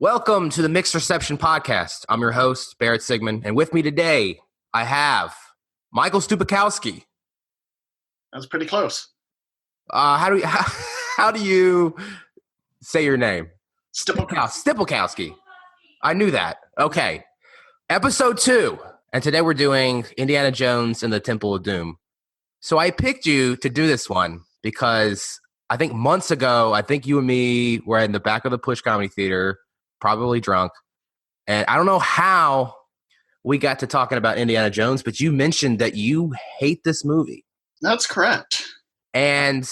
Welcome to the Mixed Reception Podcast. I'm your host, Barrett Sigmund, and with me today, I have Michael Stypulkoski. That was pretty close. How do you say your name? Stypulkoski. I knew that. Okay. Episode 2, and today we're doing Indiana Jones and the Temple of Doom. So I picked you to do this one because I think months ago, you and me were in the back of the Push Comedy Theater, probably drunk. And I don't know how we got to talking about Indiana Jones, but you mentioned that you hate this movie. That's correct. And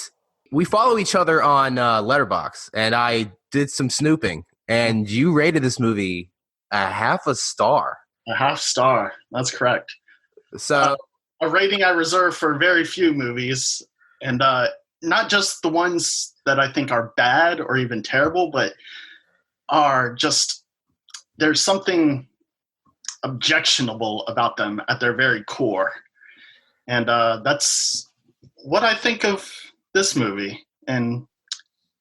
we follow each other on Letterboxd, and I did some snooping, and you rated this movie a half a star. A half star. That's correct. So a rating I reserve for very few movies, and not just the ones that I think are bad or even terrible, but are just, there's something objectionable about them at their very core. And that's what I think of this movie. And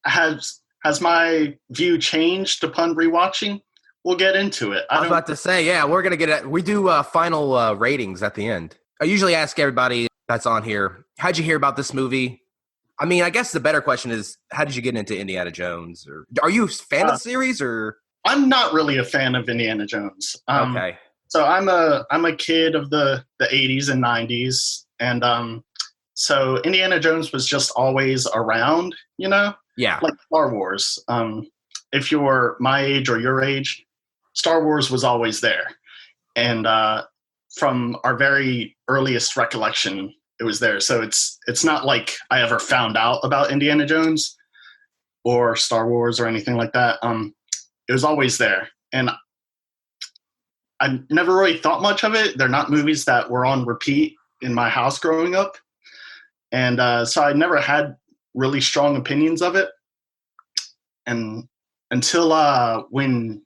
has my view changed upon rewatching? We'll get into it. I was about to say, yeah, we're going to get it. We do final ratings at the end. I usually ask everybody that's on here, how'd you hear about this movie? I mean, I guess the better question is, how did you get into Indiana Jones? Or are you a fan of the series? Or I'm not really a fan of Indiana Jones. Okay. So I'm a kid of the 80s and 90s, and so Indiana Jones was just always around, you know? Yeah. Like Star Wars. If you're my age or your age, Star Wars was always there. And from our very earliest recollection, it was there. So it's not like I ever found out about Indiana Jones or Star Wars or anything like that. It was always there. And I never really thought much of it. They're not movies that were on repeat in my house growing up. And so I never had really strong opinions of it. And until when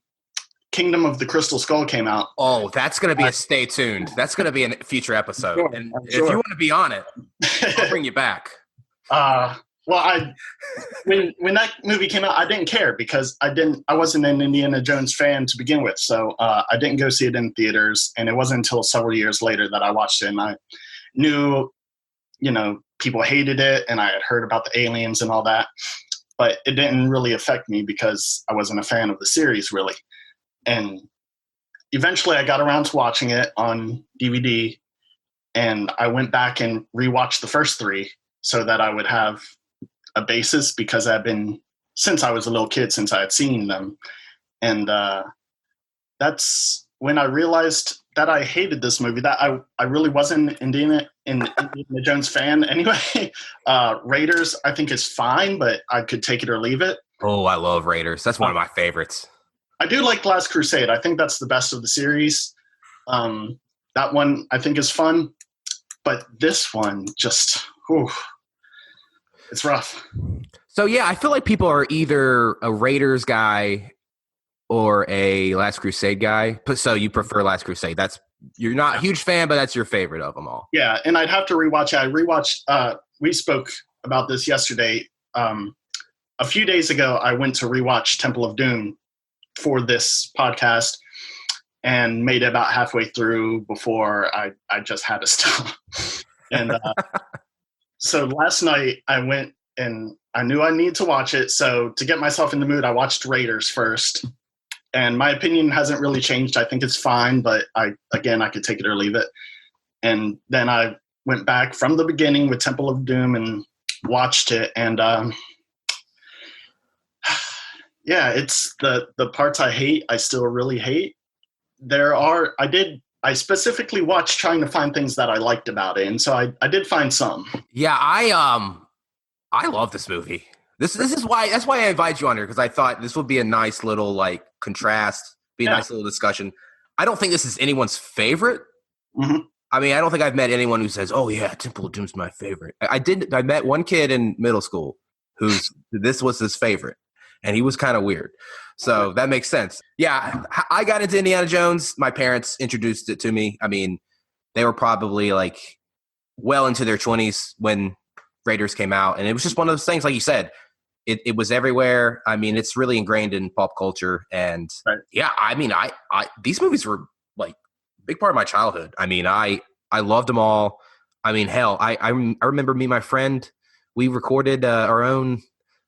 Kingdom of the Crystal Skull came out. Oh, that's going to be a stay tuned. That's going to be a future episode. Sure, and sure. If you want to be on it, I'll bring you back. Well, when that movie came out, I didn't care because I wasn't an Indiana Jones fan to begin with. So I didn't go see it in theaters. And it wasn't until several years later that I watched it. And I knew, people hated it. And I had heard about the aliens and all that. But it didn't really affect me because I wasn't a fan of the series, really. And eventually I got around to watching it on DVD, and I went back and rewatched the first 3 so that I would have a basis, because since I was a little kid, since I had seen them. And that's when I realized that I hated this movie, that I really wasn't an Indiana Jones fan anyway. Raiders, I think, is fine, but I could take it or leave it. Oh, I love Raiders. That's one of my favorites. I do like Last Crusade. I think that's the best of the series. That one I think is fun, but this one just, it's rough. So yeah, I feel like people are either a Raiders guy or a Last Crusade guy. So you prefer Last Crusade. You're not a huge fan, but that's your favorite of them all. Yeah, and I'd have to rewatch it. I rewatched, we spoke about this yesterday. A few days ago, I went to rewatch Temple of Doom for this podcast and made it about halfway through before I just had to stop. And so last night I went and I knew I needed to watch it. So to get myself in the mood, I watched Raiders first. And my opinion hasn't really changed. I think it's fine, but I could take it or leave it. And then I went back from the beginning with Temple of Doom and watched it. And yeah, it's the parts I hate, I still really hate. I specifically watched trying to find things that I liked about it, and so I did find some. Yeah, I love this movie. That's why I invited you on here, because I thought this would be a nice little contrast, a nice little discussion. I don't think this is anyone's favorite. Mm-hmm. I mean, I don't think I've met anyone who says, "Oh yeah, Temple of Doom's my favorite." I met one kid in middle school this was his favorite. And he was kind of weird. So that makes sense. Yeah, I got into Indiana Jones. My parents introduced it to me. I mean, they were probably well into their 20s when Raiders came out. And it was just one of those things, like you said, It was everywhere. I mean, it's really ingrained in pop culture. And yeah, I mean, I these movies were like a big part of my childhood. I mean, I loved them all. I mean, hell, I remember me and my friend, we recorded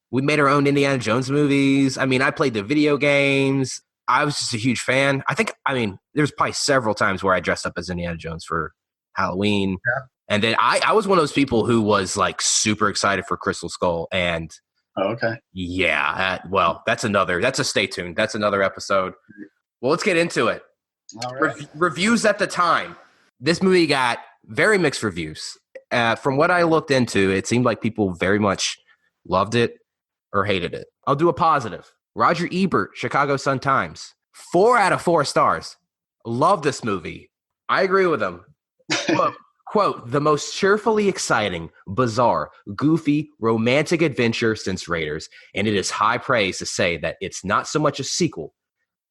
we made our own Indiana Jones movies. I mean, I played the video games. I was just a huge fan. I mean, there's probably several times where I dressed up as Indiana Jones for Halloween. Yeah. And then I was one of those people who was like super excited for Crystal Skull. And okay. Yeah. Well, that's a stay tuned. That's another episode. Well, let's get into it. All right. Reviews at the time. This movie got very mixed reviews. From what I looked into, it seemed like people very much loved it or hated it. I'll do a positive. Roger Ebert, Chicago Sun-Times, 4 out of 4 stars. Love this movie. I agree with him. Quote, the most cheerfully exciting, bizarre, goofy, romantic adventure since Raiders, and it is high praise to say that it's not so much a sequel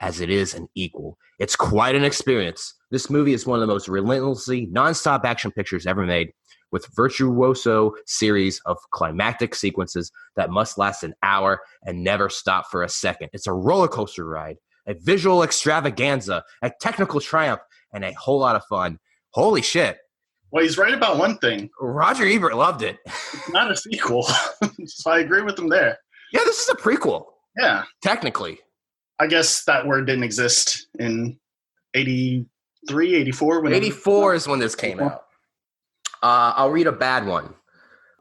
as it is an equal. It's quite an experience. This movie is one of the most relentlessly nonstop action pictures ever made, with virtuoso series of climactic sequences that must last an hour and never stop for a second. It's a roller coaster ride, a visual extravaganza, a technical triumph, and a whole lot of fun. Holy shit. Well, he's right about one thing. Roger Ebert loved it. It's not a sequel. So I agree with him there. Yeah, this is a prequel. Yeah. Technically. I guess that word didn't exist in 83, 84. 84 is when this came out. I'll read a bad one.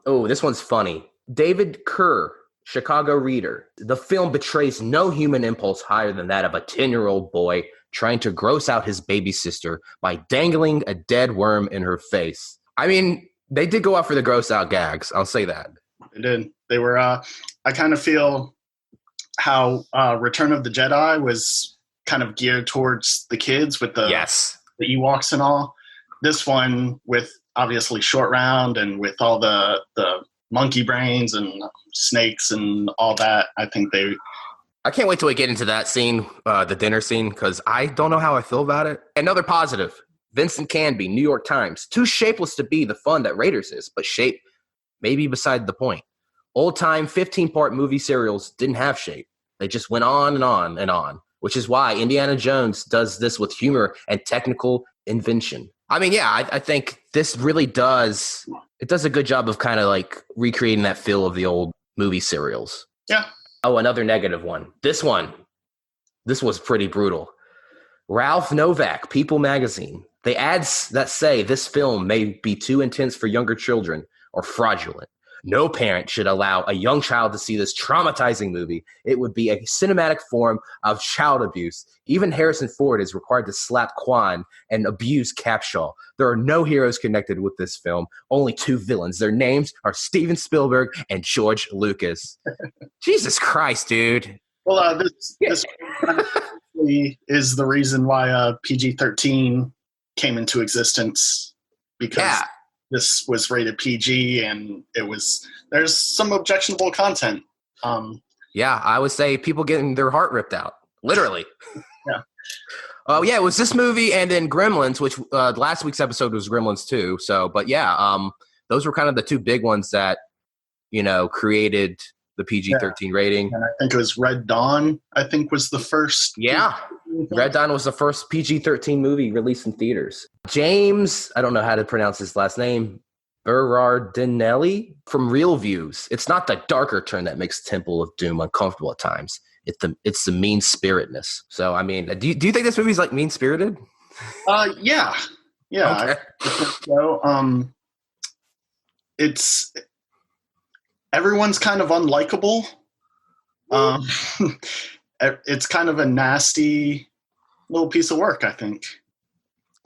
Oh, this one's funny. David Kerr, Chicago Reader. The film betrays no human impulse higher than that of a 10-year-old boy trying to gross out his baby sister by dangling a dead worm in her face. I mean, they did go out for the gross out gags. I'll say that. They did. They were, I kind of feel how Return of the Jedi was kind of geared towards the kids with the Ewoks and all. This one with obviously Short Round and with all the monkey brains and snakes and all that, I think I can't wait till we get into that scene, the dinner scene, because I don't know how I feel about it. Another positive, Vincent Canby, New York Times. Too shapeless to be the fun that Raiders is, but shape may be beside the point. Old-time 15-part movie serials didn't have shape. They just went on and on and on, which is why Indiana Jones does this with humor and technical invention. I mean, yeah, I think this really does a good job of kind of like recreating that feel of the old movie serials. Yeah. Oh, another negative one. This was pretty brutal. Ralph Novak, People Magazine. The ads that say this film may be too intense for younger children or fraudulent. No parent should allow a young child to see this traumatizing movie. It would be a cinematic form of child abuse. Even Harrison Ford is required to slap Quan and abuse Capshaw. There are no heroes connected with this film, only 2 villains. Their names are Steven Spielberg and George Lucas. Jesus Christ, dude. Well, this is the reason why PG-13 came into existence, because this was rated PG and there's some objectionable content. Yeah, I would say people getting their heart ripped out, literally. Yeah. Oh yeah, it was this movie and then Gremlins, which last week's episode was Gremlins too. So, but yeah, those were kind of the 2 big ones that, created the PG-13 rating. And I think it was Red Dawn, I think was the first. Yeah. Red Dawn was the first PG-13 movie released in theaters. James, I don't know how to pronounce his last name, Berardinelli from Real Views. It's not the darker turn that makes Temple of Doom uncomfortable at times. It's the mean-spiritedness. So, I mean, do you think this movie's like mean-spirited? Yeah. Yeah. Okay. I think so. It's everyone's kind of unlikable. It's kind of a nasty little piece of work, I think.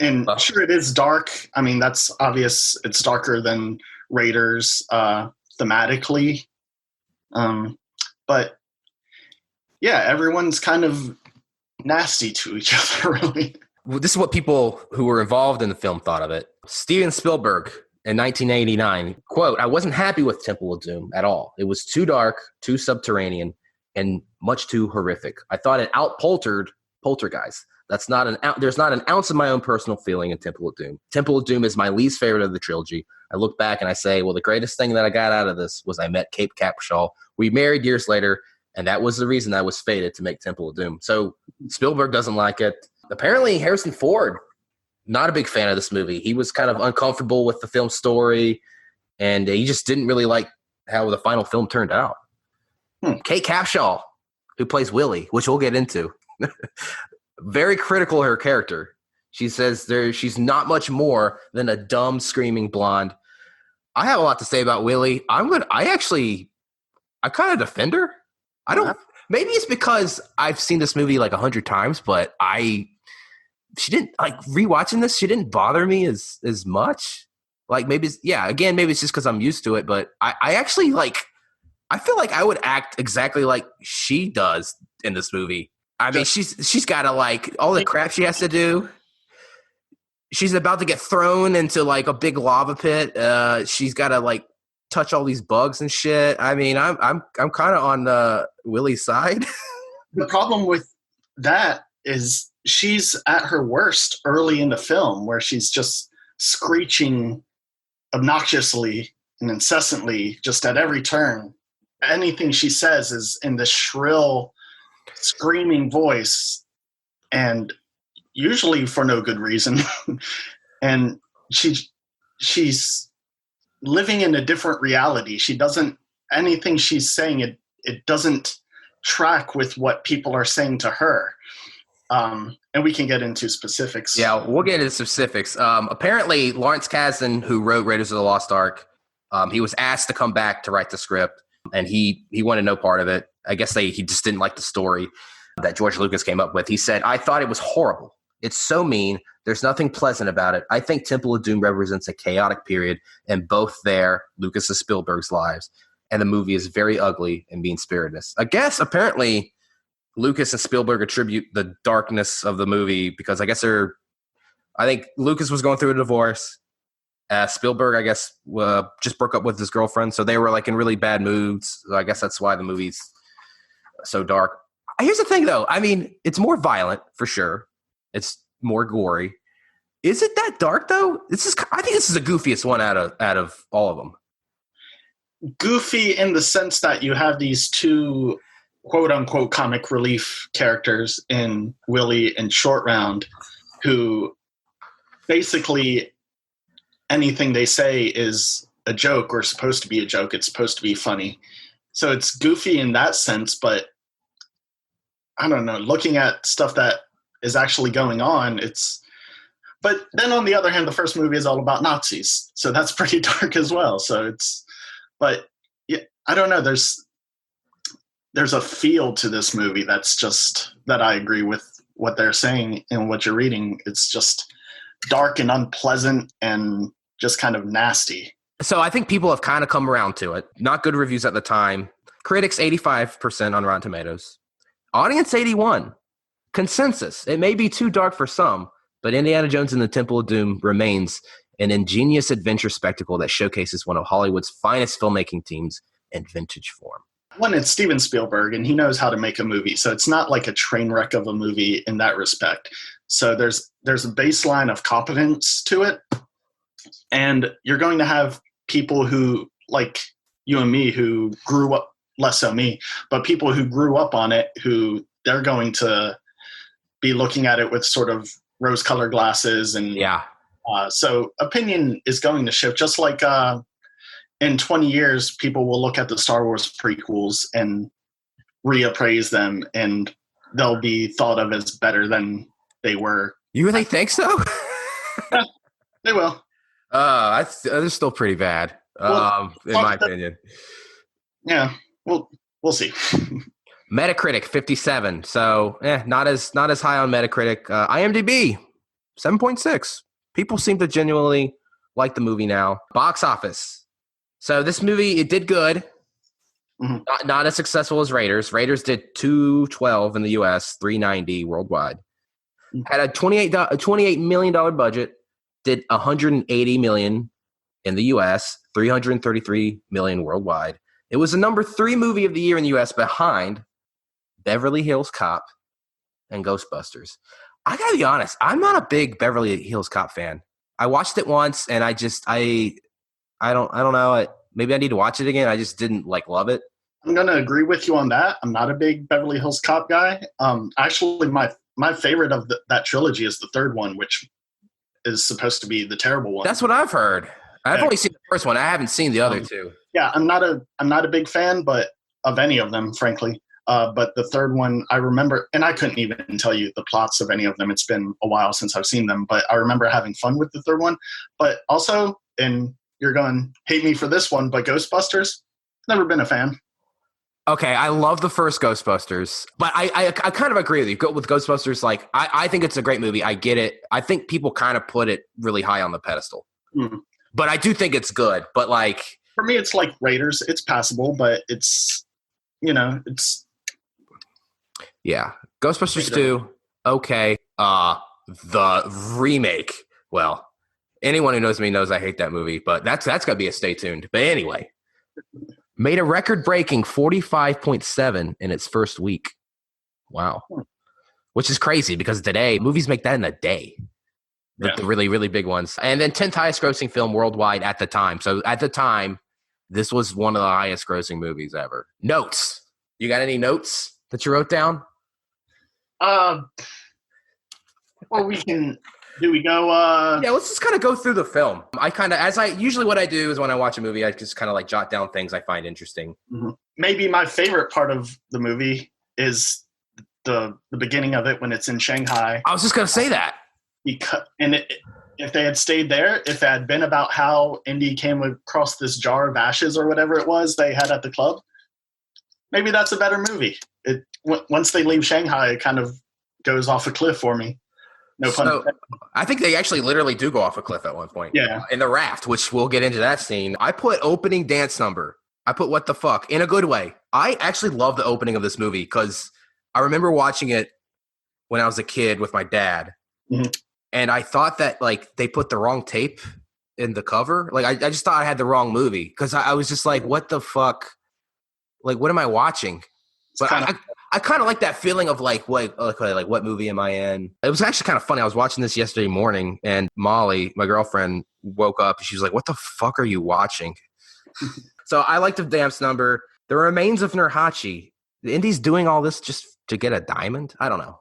And sure, it is dark. I mean, that's obvious. It's darker than Raiders thematically. But yeah, everyone's kind of nasty to each other, really. Well, this is what people who were involved in the film thought of it. Steven Spielberg in 1989, quote, "I wasn't happy with Temple of Doom at all. It was too dark, too subterranean, and much too horrific. I thought it outpoltered Poltergeist. There's not an ounce of my own personal feeling in Temple of Doom. Temple of Doom is my least favorite of the trilogy. I look back and I say, well, the greatest thing that I got out of this was I met Kate Capshaw. We married years later, and that was the reason I was fated to make Temple of Doom. So Spielberg doesn't like it. Apparently, Harrison Ford, not a big fan of this movie. He was kind of uncomfortable with the film story, and he just didn't really like how the final film turned out. Kate Capshaw, who plays Willie, which we'll get into, very critical of her character. She says she's not much more than a dumb, screaming blonde. I have a lot to say about Willie. I kind of defend her. I don't. Maybe it's because I've seen this movie like 100 times, but she didn't like rewatching this. She didn't bother me as much. Like maybe it's just because I'm used to it. But I actually like. I feel like I would act exactly like she does in this movie. I mean, she's got to like all the crap she has to do. She's about to get thrown into like a big lava pit. She's got to like touch all these bugs and shit. I mean, I'm kind of on Willie's side. The problem with that is she's at her worst early in the film, where she's just screeching obnoxiously and incessantly, just at every turn. Anything she says is in this shrill, screaming voice, and usually for no good reason. And she's living in a different reality. Anything she's saying, it doesn't track with what people are saying to her. And we can get into specifics. Yeah, we'll get into specifics. Apparently, Lawrence Kasdan, who wrote Raiders of the Lost Ark, he was asked to come back to write the script, and he wanted no part of it. I guess he just didn't like the story that George Lucas came up with. He said, "I thought it was horrible. It's so mean. There's nothing pleasant about it. I think Temple of Doom represents a chaotic period in both Lucas and Spielberg's lives, and the movie is very ugly and mean-spirited." I guess apparently Lucas and Spielberg attribute the darkness of the movie because I think Lucas was going through a divorce. Spielberg, I guess, just broke up with his girlfriend, so they were like in really bad moods. So I guess that's why the movie's so dark. Here's the thing, though. I mean, it's more violent for sure. It's more gory. Is it that dark though? I think this is the goofiest one out of all of them. Goofy in the sense that you have these two quote unquote comic relief characters in Willie and Short Round, who basically anything they say is a joke or supposed to be a joke. It's supposed to be funny. So it's goofy in that sense, but I don't know, looking at stuff that is actually going on, but then on the other hand, the first movie is all about Nazis. So that's pretty dark as well. So but yeah, I don't know. There's a feel to this movie that I agree with what they're saying and what you're reading. It's just dark and unpleasant and just kind of nasty. So I think people have kind of come around to it. Not good reviews at the time. Critics 85% on Rotten Tomatoes. Audience 81. Consensus. It may be too dark for some, but Indiana Jones and the Temple of Doom remains an ingenious adventure spectacle that showcases one of Hollywood's finest filmmaking teams in vintage form. One, it's Steven Spielberg, and he knows how to make a movie. So it's not like a train wreck of a movie in that respect. So there's a baseline of competence to it. And you're going to have people who, like you and me, who grew up, less so me, but people who grew up on it, who they're going to be looking at it with sort of rose-colored glasses. And so opinion is going to shift, just like in 20 years, people will look at the Star Wars prequels and reappraise them, and they'll be thought of as better than they were. You really think so? Yeah, they will. They're still pretty bad, in my opinion. Yeah, we'll see. Metacritic 57, so not as high on Metacritic. IMDb 7.6. People seem to genuinely like the movie now. Box office. So this movie, it did good. Mm-hmm. Not as successful as Raiders. Raiders did $212 in the U.S., $390 worldwide. Mm-hmm. Had a $28 million budget. Did $180 million in the U.S., $333 million worldwide. It was the number 3 movie of the year in the U.S. behind Beverly Hills Cop and Ghostbusters. I gotta be honest, I'm not a big Beverly Hills Cop fan. I watched it once, and I don't know. Maybe I need to watch it again. I just didn't love it. I'm gonna agree with you on that. I'm not a big Beverly Hills Cop guy. Actually, my favorite of that trilogy is the third one, which is supposed to be the terrible one. That's what I've heard. I've only seen the first one. I haven't seen the other two. Yeah, I'm not a big fan, but of any of them, frankly. But the third one, I remember, and I couldn't even tell you the plots of any of them. It's been a while since I've seen them, but I remember having fun with the third one. But also, and you're going to hate me for this one, but Ghostbusters, never been a fan. Okay, I love the first Ghostbusters, but I kind of agree with you. With Ghostbusters, I think it's a great movie. I get it. I think people kind of put it really high on the pedestal. But I do think it's good. But for me, it's like Raiders. It's passable, but it's, it's. Yeah. Ghostbusters 2, okay. The remake, well, anyone who knows me knows I hate that movie, but that's got to be a stay tuned. But anyway, made a record-breaking 45.7 in its first week. Wow. Which is crazy because today, movies make that in a day. The really, really big ones. And then 10th highest grossing film worldwide at the time. So at the time, this was one of the highest grossing movies ever. Notes. You got any notes that you wrote down? Well, do we go? Yeah, let's just kind of go through the film. Usually what I do is when I watch a movie, I just kind of jot down things I find interesting. Mm-hmm. Maybe my favorite part of the movie is the beginning of it when it's in Shanghai. I was just going to say that. If they had stayed there, if it had been about how Indy came across this jar of ashes or whatever it was they had at the club, maybe that's a better movie. Once they leave Shanghai, it kind of goes off a cliff for me. No pun intended. I think they actually literally do go off a cliff at one point. Yeah. In the raft, which we'll get into that scene. I put opening dance number. I put what the fuck in a good way. I actually love the opening of this movie because I remember watching it when I was a kid with my dad. Mm-hmm. And I thought that they put the wrong tape in the cover. I just thought I had the wrong movie because I was just what the fuck? What am I watching? But I kind of like that feeling of what movie am I in? It was actually kind of funny. I was watching this yesterday morning and Molly, my girlfriend, woke up and she was like, "What the fuck are you watching?" So I like the dance number. The remains of Nurhachi. The Indy's doing all this just to get a diamond? I don't know.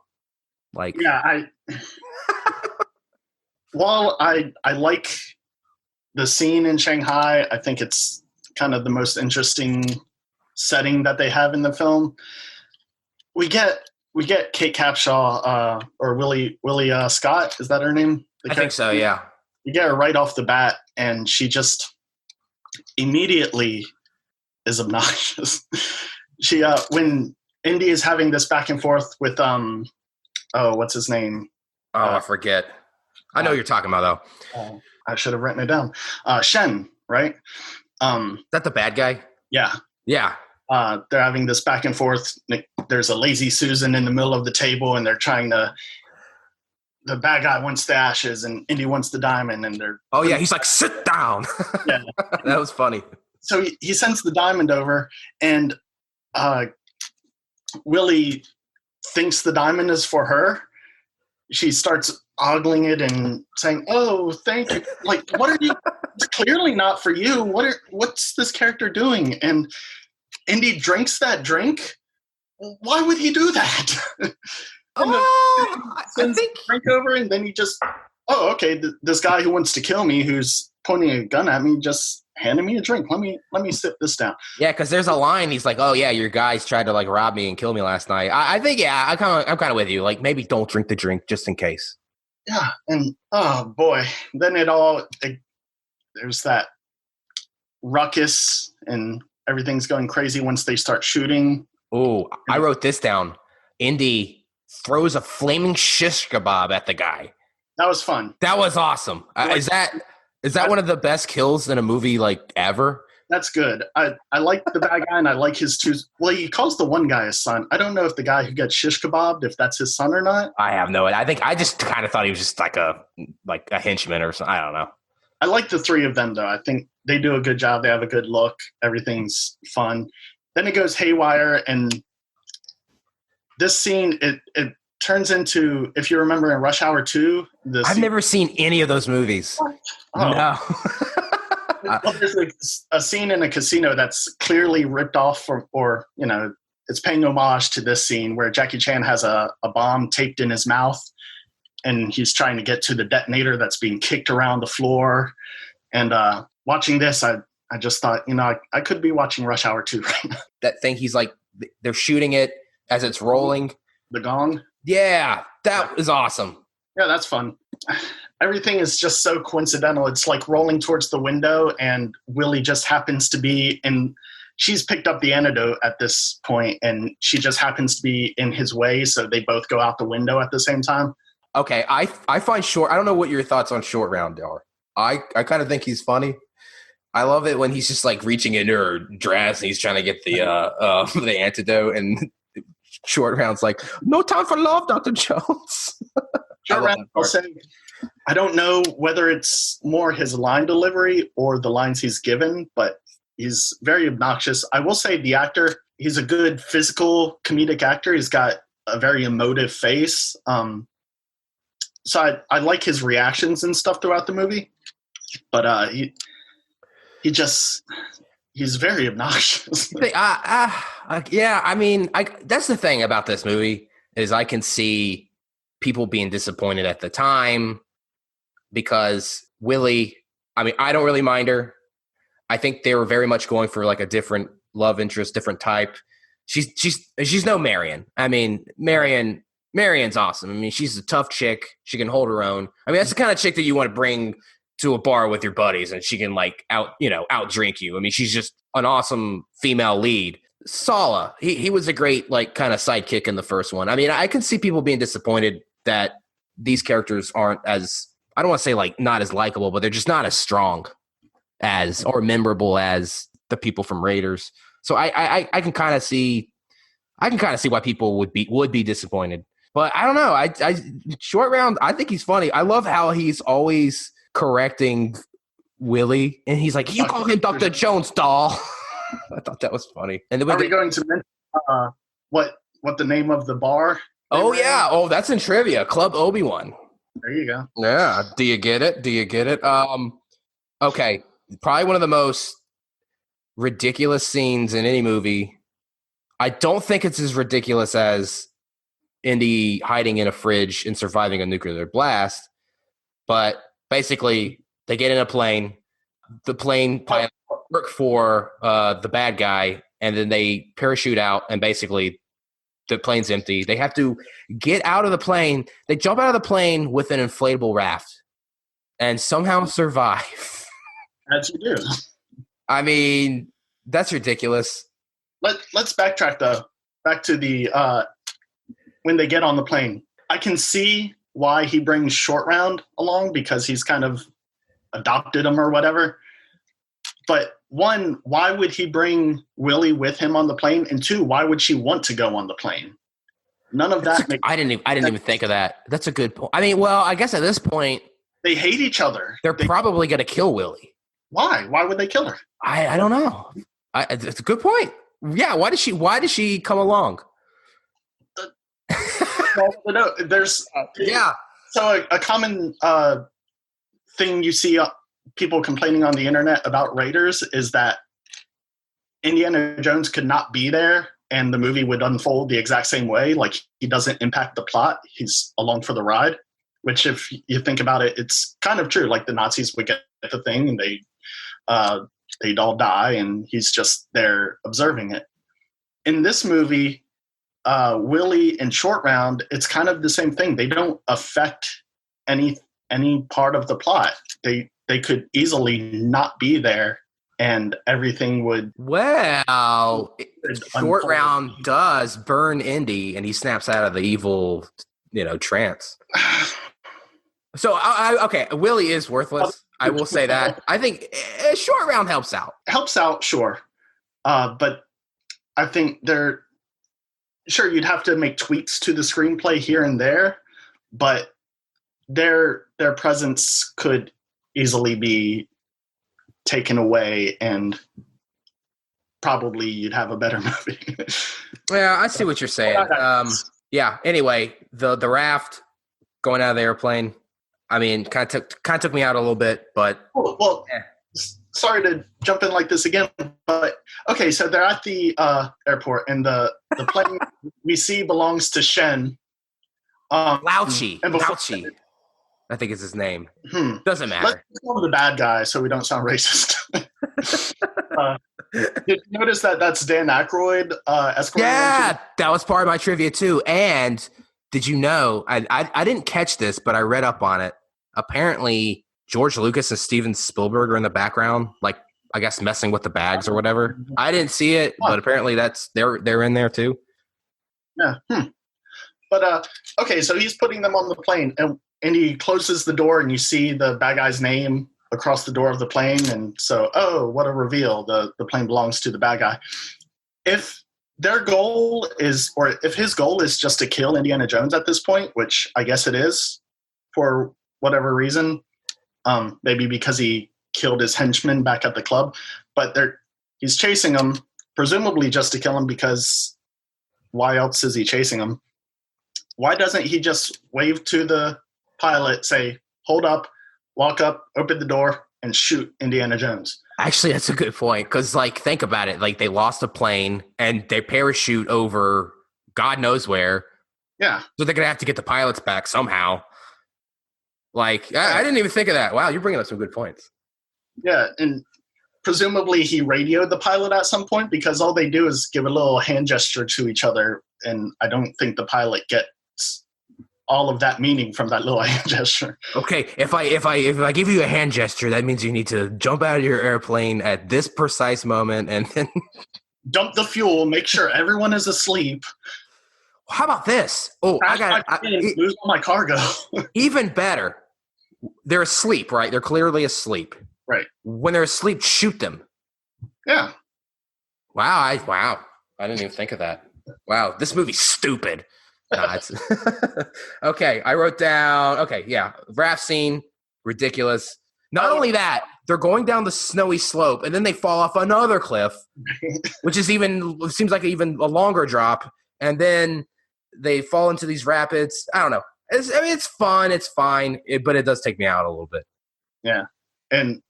Well, I like the scene in Shanghai. I think it's kind of the most interesting setting that they have in the film. We get Kate Capshaw or Willie Scott. Is that her name? I think so. Yeah. You get her right off the bat, and she just immediately is obnoxious. She when Indy is having this back and forth with what's his name? I forget. I know what you're talking about though. I should have written it down. Shen, right? Is that the bad guy? Yeah. Yeah. They're having this back and forth. There's a lazy Susan in the middle of the table, and they're trying to. The bad guy wants the ashes, and Indy wants the diamond, and they're. Oh yeah, he's like, "Sit down." Yeah, that was funny. So he sends the diamond over, and Willie thinks the diamond is for her. She starts ogling it and saying, "Oh, thank you." What are you? It's clearly not for you. What's this character doing? And Indy drinks that drink. Why would he do that? I think drink over, and then he just, okay. This guy who wants to kill me, who's pointing a gun at me, just handed me a drink. Let me sip this down. Yeah, because there's a line. He's like, "Oh yeah, your guys tried to rob me and kill me last night." I think I'm kind of with you. Maybe don't drink the drink just in case. Yeah, and oh boy, then there's that ruckus and everything's going crazy once they start shooting. Oh, I wrote this down. Indy throws a flaming shish kebab at the guy. That was fun. That was awesome. Is that one of the best kills in a movie ever? That's good. I like the bad guy, and I like his two. Well, he calls the one guy his son. I don't know if the guy who gets shish kebabbed, if that's his son or not. I have no idea. I just kind of thought he was just a henchman or something. I don't know. I like the three of them, though. I think they do a good job. They have a good look. Everything's fun. Then it goes haywire, and this scene, it turns into, if you remember in Rush Hour 2, I've never seen any of those movies. What? Oh. No. Well, there's a scene in a casino that's clearly ripped off or it's paying homage to this scene where Jackie Chan has a bomb taped in his mouth and he's trying to get to the detonator that's being kicked around the floor. And watching this, I just thought, I could be watching Rush Hour 2 right now. That thing, he's like, they're shooting it as it's rolling. The gong? Yeah, that is awesome. Yeah, that's fun. Everything is just so coincidental. It's like rolling towards the window and Willie just happens to be in, she's picked up the antidote at this point and she just happens to be in his way. So they both go out the window at the same time. Okay. I find I don't know what your thoughts on Short Round are. I kind of think he's funny. I love it when he's just like reaching into her dress and he's trying to get the antidote and Short Round's like, no time for love, Dr. Jones. Short Round, I'll say, I don't know whether it's more his line delivery or the lines he's given, but he's very obnoxious. I will say the actor, he's a good physical comedic actor. He's got a very emotive face. So I like his reactions and stuff throughout the movie, but he's very obnoxious. Yeah, I mean, that's the thing about this movie is I can see people being disappointed at the time because Willie, I mean, I don't really mind her. I think they were very much going for like a different love interest, different type. She's no Marion. I mean, Marion's awesome. I mean, she's a tough chick. She can hold her own. I mean, that's the kind of chick that you want to bring to a bar with your buddies and she can like out drink you. I mean, she's just an awesome female lead. Sala, he was a great like kind of sidekick in the first one. I mean, I can see people being disappointed that these characters aren't as, I don't want to say like not as likable, but they're just not as strong as or memorable as the people from Raiders. So I can kind of see why people would be disappointed. But I don't know. I Short Round, I think he's funny. I love how he's always correcting Willie, and he's like, "You call him Dr. Jones, doll." I thought that was funny. And then are we going to mention what the name of the bar? Oh yeah. Oh, that's in trivia. Club Obi-Wan. There you go. Yeah. Do you get it? Okay. Probably one of the most ridiculous scenes in any movie. I don't think it's as ridiculous as Indy hiding in a fridge and surviving a nuclear blast, but basically they get in a plane. The plane pilot work for the bad guy, and then they parachute out, and basically the plane's empty. They have to get out of the plane. They jump out of the plane with an inflatable raft and somehow survive. As you do. I mean, that's ridiculous. Let's backtrack though. Back to the when they get on the plane. I can see why he brings Short Round along because he's kind of adopted him or whatever. But one, why would he bring Willie with him on the plane? And two, why would she want to go on the plane? None of that. I didn't even think of that. That's a good point. I mean, well, I guess at this point they hate each other. They're probably going to kill Willie. Why? Why would they kill her? I don't know. It's a good point. Yeah. Why did she come along? No, there's yeah. So a common thing you see people complaining on the internet about Raiders is that Indiana Jones could not be there and the movie would unfold the exact same way. Like he doesn't impact the plot. He's along for the ride, which if you think about it, it's kind of true. Like the Nazis would get the thing and they'd all die and he's just there observing it. In this movie, Willie and Short Round, it's kind of the same thing. They don't affect any part of the plot. They could easily not be there and everything would... Well, Short Round does burn Indy and he snaps out of the evil, trance. So, okay, Willie is worthless. I will say that. I think Short Round helps out. Helps out, sure. But I think sure, you'd have to make tweaks to the screenplay here and there, but their presence could easily be taken away and probably you'd have a better movie. Yeah, I see what you're saying. Yeah. Anyway, the raft going out of the airplane. I mean, kind of took me out a little bit, but Well, sorry to jump in like this again, but okay, so they're at the airport, and the plane we see belongs to Shen. Lauchi. And before, Lauchi. I think is his name. Hmm. Doesn't matter. Let's call him the bad guy so we don't sound racist. Did you notice that that's Dan Aykroyd escorting? Yeah, that was part of my trivia too. And did you know, I didn't catch this, but I read up on it. Apparently, George Lucas and Steven Spielberg are in the background, like, I guess, messing with the bags or whatever. I didn't see it, but apparently they're in there too. Yeah. But, okay, so he's putting them on the plane, and he closes the door, and you see the bad guy's name across the door of the plane. And so, what a reveal. The plane belongs to the bad guy. If their goal is, or if his goal is just to kill Indiana Jones at this point, which I guess it is for whatever reason, maybe because he killed his henchman back at the club, but he's chasing him, presumably just to kill him, because why else is he chasing him? Why doesn't he just wave to the pilot, say, hold up, walk up, open the door, and shoot Indiana Jones? Actually, that's a good point, because, like, think about it. Like, they lost a plane, and they parachute over God knows where. Yeah. So they're going to have to get the pilots back somehow. Like, I didn't even think of that. Wow, you're bringing up some good points. Yeah, and presumably he radioed the pilot at some point, because all they do is give a little hand gesture to each other, and I don't think the pilot gets all of that meaning from that little hand gesture. Okay, if I give you a hand gesture, that means you need to jump out of your airplane at this precise moment and then dump the fuel, make sure everyone is asleep. How about this? Oh, lose all my cargo. Even better. They're asleep, right? They're clearly asleep. Right. When they're asleep, shoot them. Yeah. Wow, I didn't even think of that. Wow, this movie's stupid. Okay, I wrote down, raft scene, ridiculous. Not only that, they're going down the snowy slope, and then they fall off another cliff, which is seems like even a longer drop, and then they fall into these rapids. I don't know. It's fun. It's fine, but it does take me out a little bit. Yeah, and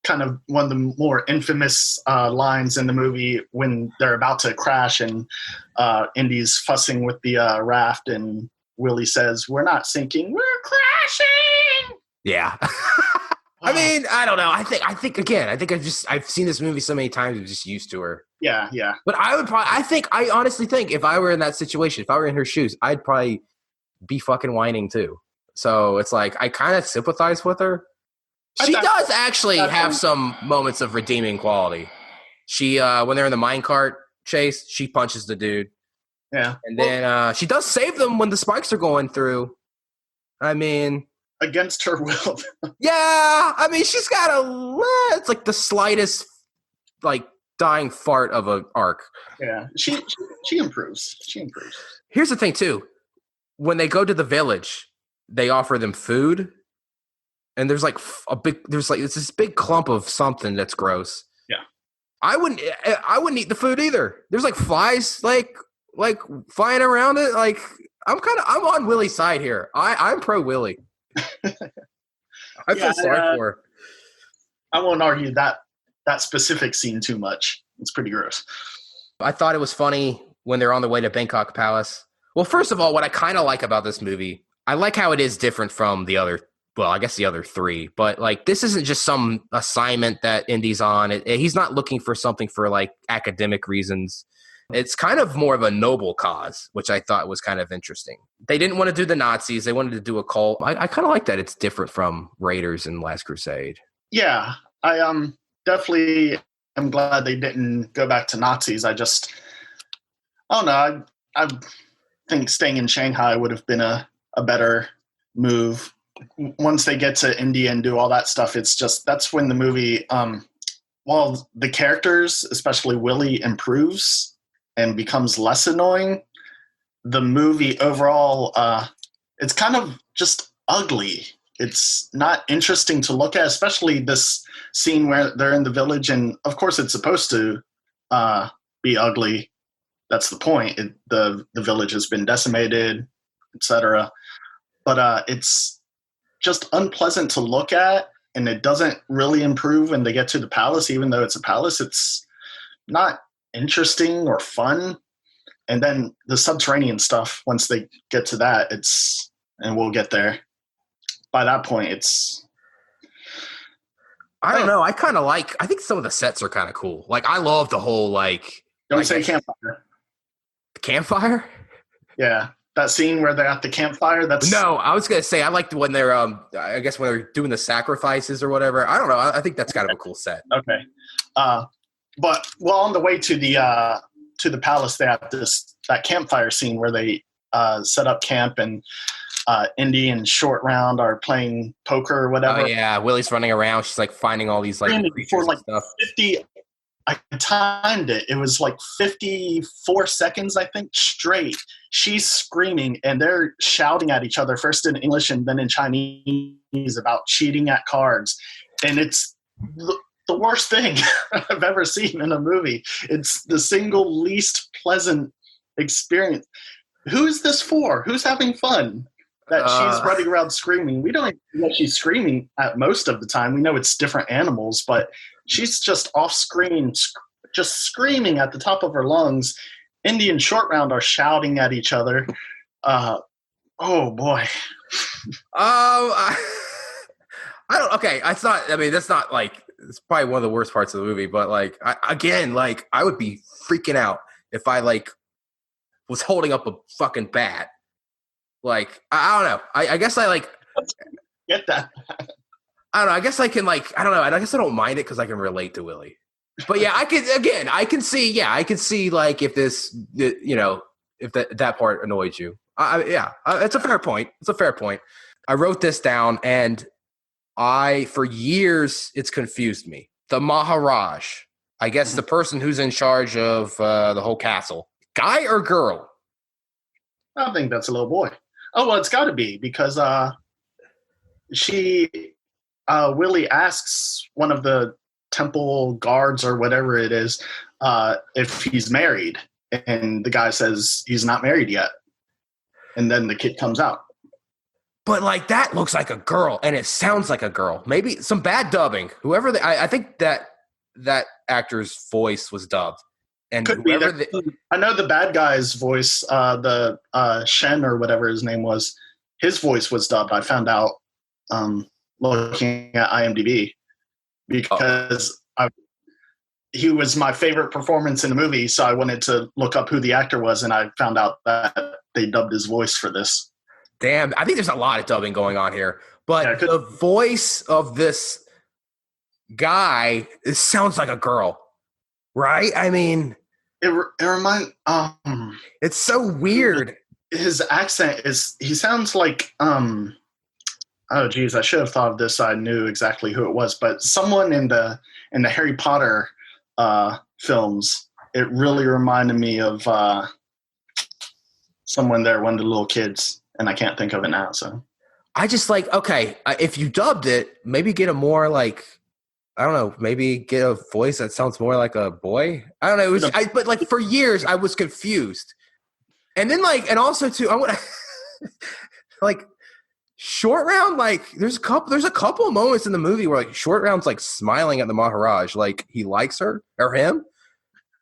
kind of one of the more infamous lines in the movie when they're about to crash and Indy's fussing with the raft, and Willie says, "We're not sinking, we're crashing." Yeah. I mean, I don't know. I think I've seen this movie so many times, I'm just used to her. Yeah. But I honestly think if I were in that situation, if I were in her shoes, I'd probably be fucking whining too. So it's like, I kind of sympathize with her. She does actually have some moments of redeeming quality. She, when they're in the minecart chase, she punches the dude. Yeah. And then she does save them when the spikes are going through. I mean, against her will. Yeah. I mean, she's got it's like the slightest, like, dying fart of an arc. Yeah. She improves. Here's the thing, too. When they go to the village, they offer them food. And there's like it's this big clump of something that's gross. Yeah. I wouldn't eat the food either. There's like flies like flying around it. Like, I'm on Willie's side here. I'm pro Willie. I feel sorry for her. I won't argue that specific scene too much. It's pretty gross. I thought it was funny when they're on the way to Bangkok Palace. Well, first of all, what I kind of like about this movie, I like how it is different from the other three, but like, this isn't just some assignment that Indy's on. He's not looking for something for like academic reasons. It's kind of more of a noble cause, which I thought was kind of interesting. They didn't want to do the Nazis. They wanted to do a cult. I kind of like that it's different from Raiders and Last Crusade. Yeah, I definitely am glad they didn't go back to Nazis. I don't know. I think staying in Shanghai would have been a better move. Once they get to India and do all that stuff, it's just, that's when the movie, while the characters, especially Willie, improves and becomes less annoying, the movie overall, it's kind of just ugly. It's not interesting to look at, especially this scene where they're in the village, and of course it's supposed to be ugly, that's the point. The village has been decimated, etc. But it's just unpleasant to look at, and it doesn't really improve when they get to the palace. Even though it's a palace, it's not interesting or fun. And then the subterranean stuff, once they get to that, and we'll get there. By that point, I don't know. I think some of the sets are kind of cool. Like, I love the whole, like... Don't say campfire. Campfire? Yeah. That scene where they're at the campfire, No, I was going to say, I liked when they're, I guess when they're doing the sacrifices or whatever. I don't know. I think that's kind of a cool set. Okay. But on the way to the palace, they have that campfire scene where they set up camp, and Indy and Short Round are playing poker or whatever. Oh yeah, Willie's running around. She's like finding all these like for like stuff. 50. I timed it. It was like 54 seconds, I think, straight. She's screaming, and they're shouting at each other, first in English and then in Chinese, about cheating at cards. And it's the worst thing I've ever seen in a movie. It's the single least pleasant experience. Who's this for? Who's having fun? That she's running around screaming. We don't know what she's screaming at most of the time. We know it's different animals, but she's just off screen, just screaming at the top of her lungs. Indy and Short Round are shouting at each other. Oh boy. I don't. Okay, it's not. I mean, that's not like. It's probably one of the worst parts of the movie. But like, I would be freaking out if I like was holding up a fucking bat. Like, I don't know. I guess I like get that. I don't know. I guess I can like. I don't know. I guess I don't mind it because I can relate to Willie. But yeah, I can see. Yeah, I can see like if this, if that part annoys you. It's a fair point. It's a fair point. I wrote this down, and for years, it's confused me. The Maharaj, I guess the person who's in charge of the whole castle, guy or girl? I think that's a little boy. Oh, well, it's got to be because Willie asks one of the temple guards or whatever it is if he's married, and the guy says he's not married yet, and then the kid comes out. But like that looks like a girl, and it sounds like a girl. Maybe some bad dubbing. Whoever I think that actor's voice was dubbed, and could be. I know the bad guy's voice, the Shen or whatever his name was. His voice was dubbed. I found out looking at IMDb because he was my favorite performance in the movie, so I wanted to look up who the actor was, and I found out that they dubbed his voice for this. Damn, I think there's a lot of dubbing going on here. But the voice of this guy, it sounds like a girl, right? I mean... It reminds... it's so weird. His accent he sounds like... oh, geez, I should have thought of this so I knew exactly who it was. But someone in the Harry Potter films, it really reminded me of someone there, one of the little kids. And I can't think of it now. So I just like, okay, if you dubbed it, maybe get a more like, I don't know, maybe get a voice that sounds more like a boy. I don't know. But like for years I was confused. And then like, and also too, I want to like Short Round. Like there's a couple of moments in the movie where like Short Round's like smiling at the Maharaj. Like he likes her or him.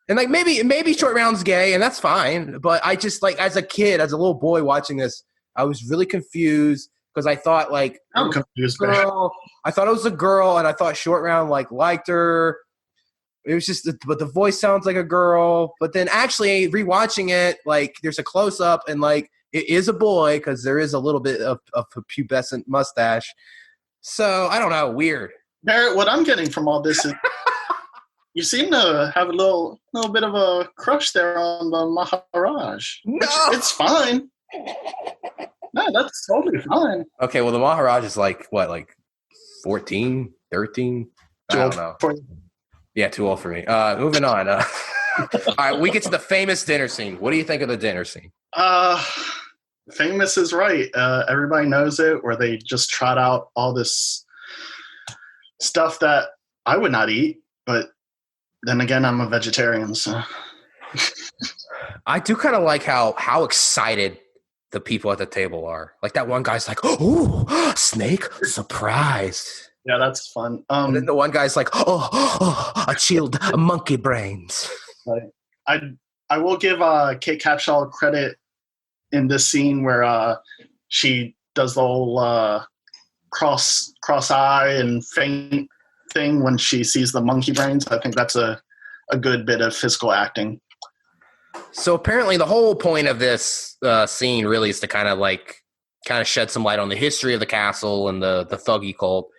And like maybe Short Round's gay and that's fine. But I just like, as a kid, as a little boy watching this, I was really confused because I thought like I'm confused. Girl. I thought it was a girl, and I thought Short Round like liked her. It was just, but the voice sounds like a girl. But then actually rewatching it, like there's a close up, and like it is a boy because there is a little bit of a pubescent mustache. So I don't know, weird. Barrett, what I'm getting from all this is you seem to have a little bit of a crush there on the Maharaj. No, it's fine. No, that's totally fine. Okay, well, the Maharaj is like, what, like 14, 13? I don't know. Yeah, too old for me. Moving on. All right, we get to the famous dinner scene. What do you think of the dinner scene? Famous is right. Everybody knows it, where they just trot out all this stuff that I would not eat, but then again, I'm a vegetarian, so... I do kind of like how excited the people at the table are. Like that one guy's like, "Oh, snake, surprised." Yeah, that's fun. And then the one guy's like, "Oh, I chilled monkey brains." I I will give Kate Capshaw credit in this scene where she does the whole cross eye and faint thing when she sees the monkey brains. I think that's a good bit of physical acting. So apparently the whole point of this scene really is to kind of shed some light on the history of the castle and the thuggy cult.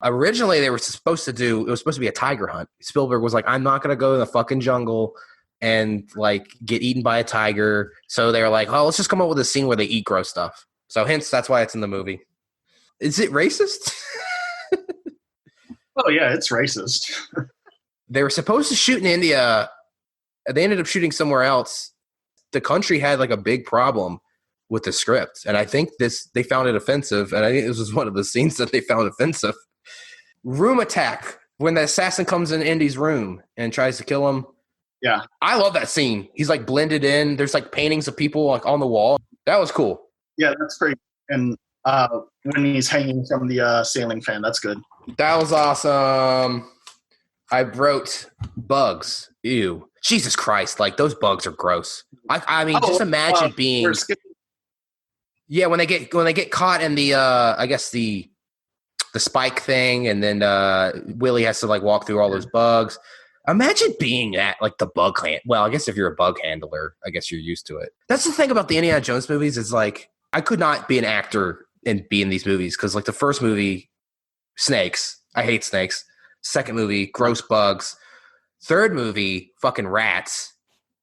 Originally, it was supposed to be a tiger hunt. Spielberg was like, I'm not going to go in the fucking jungle and like get eaten by a tiger. So they were like, oh, let's just come up with a scene where they eat gross stuff. So hence, that's why it's in the movie. Is it racist? Oh, yeah, it's racist. They were supposed to shoot in India. They ended up shooting somewhere else. The country had like a big problem with the script. And I think they found it offensive. And I think this was one of the scenes that they found offensive. Room attack. When the assassin comes in Indy's room and tries to kill him. Yeah. I love that scene. He's like blended in. There's like paintings of people like on the wall. That was cool. Yeah, that's great. And when he's hanging from the ceiling fan, that's good. That was awesome. I wrote bugs. Ew. Jesus Christ. Like those bugs are gross. I mean, just imagine being. Yeah, when they get caught in the I guess the spike thing, and then Willie has to like walk through all those bugs. Imagine being at like the bug hand. Well, I guess if you're a bug handler, I guess you're used to it. That's the thing about the Indiana Jones movies is like I could not be an actor and be in these movies because like the first movie, snakes. I hate snakes. Second movie, gross bugs. Third movie, fucking rats.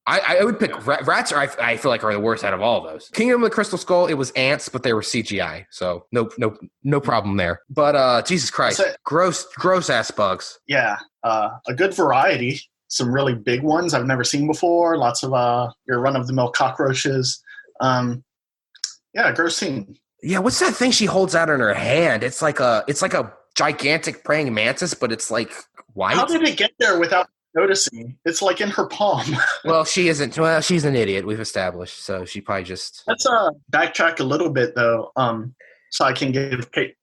I would pick rats. I feel like are the worst out of all of those. Kingdom of the Crystal Skull. It was ants, but they were CGI, so no problem there. But Jesus Christ, gross ass bugs. Yeah, a good variety. Some really big ones I've never seen before. Lots of your run of the mill cockroaches. Yeah, gross scene. Yeah, what's that thing she holds out in her hand? It's like a gigantic praying mantis, but it's like white. How did it get there without noticing? It's like in her palm. Well, she isn't. Well, she's an idiot. We've established, so she probably just. Let's backtrack a little bit though, so I can give Kate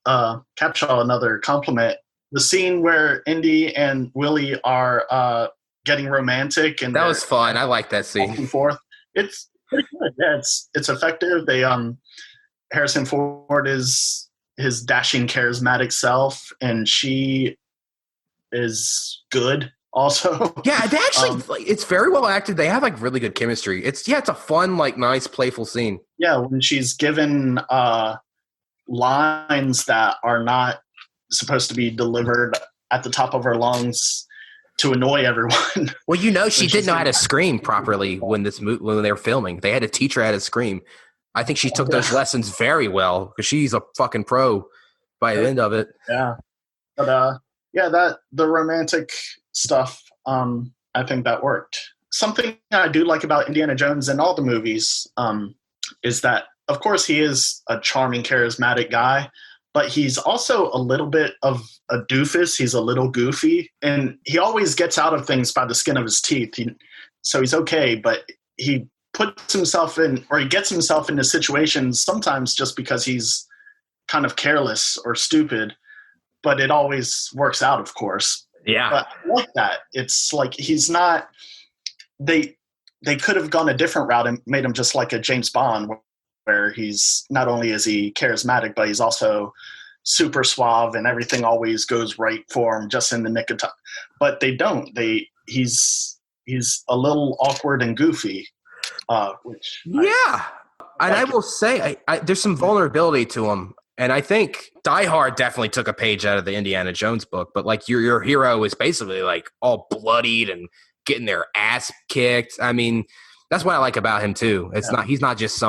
Capshaw another compliment. The scene where Indy and Willie are getting romantic and that was fun. I like that scene. Back and forth. It's pretty good. Yeah, it's effective. They Harrison Ford is his dashing, charismatic self, and she is good. Also, yeah, they actually it's very well acted. They have like really good chemistry. It's a fun, like nice, playful scene. Yeah, when she's given lines that are not supposed to be delivered at the top of her lungs to annoy everyone. Well, she didn't know how to scream properly when they were filming. They had to teach her how to scream. I think she took those lessons very well because she's a fucking pro by the end of it. Yeah, but that the romantic stuff, I think that worked. Something I do like about Indiana Jones and all the movies is that, of course, he is a charming, charismatic guy, but he's also a little bit of a doofus. He's a little goofy, and he always gets out of things by the skin of his teeth. So he's okay, but he puts himself in, or he gets himself into situations sometimes just because he's kind of careless or stupid, but it always works out, of course. Yeah. But I like that. It's like he's not – they could have gone a different route and made him just like a James Bond where he's – not only is he charismatic, but he's also super suave and everything always goes right for him just in the nick of time. But they don't. He's a little awkward and goofy. And I will say there's some vulnerability to him. And I think Die Hard definitely took a page out of the Indiana Jones book, but like your hero is basically like all bloodied and getting their ass kicked. I mean, that's what I like about him too. He's not just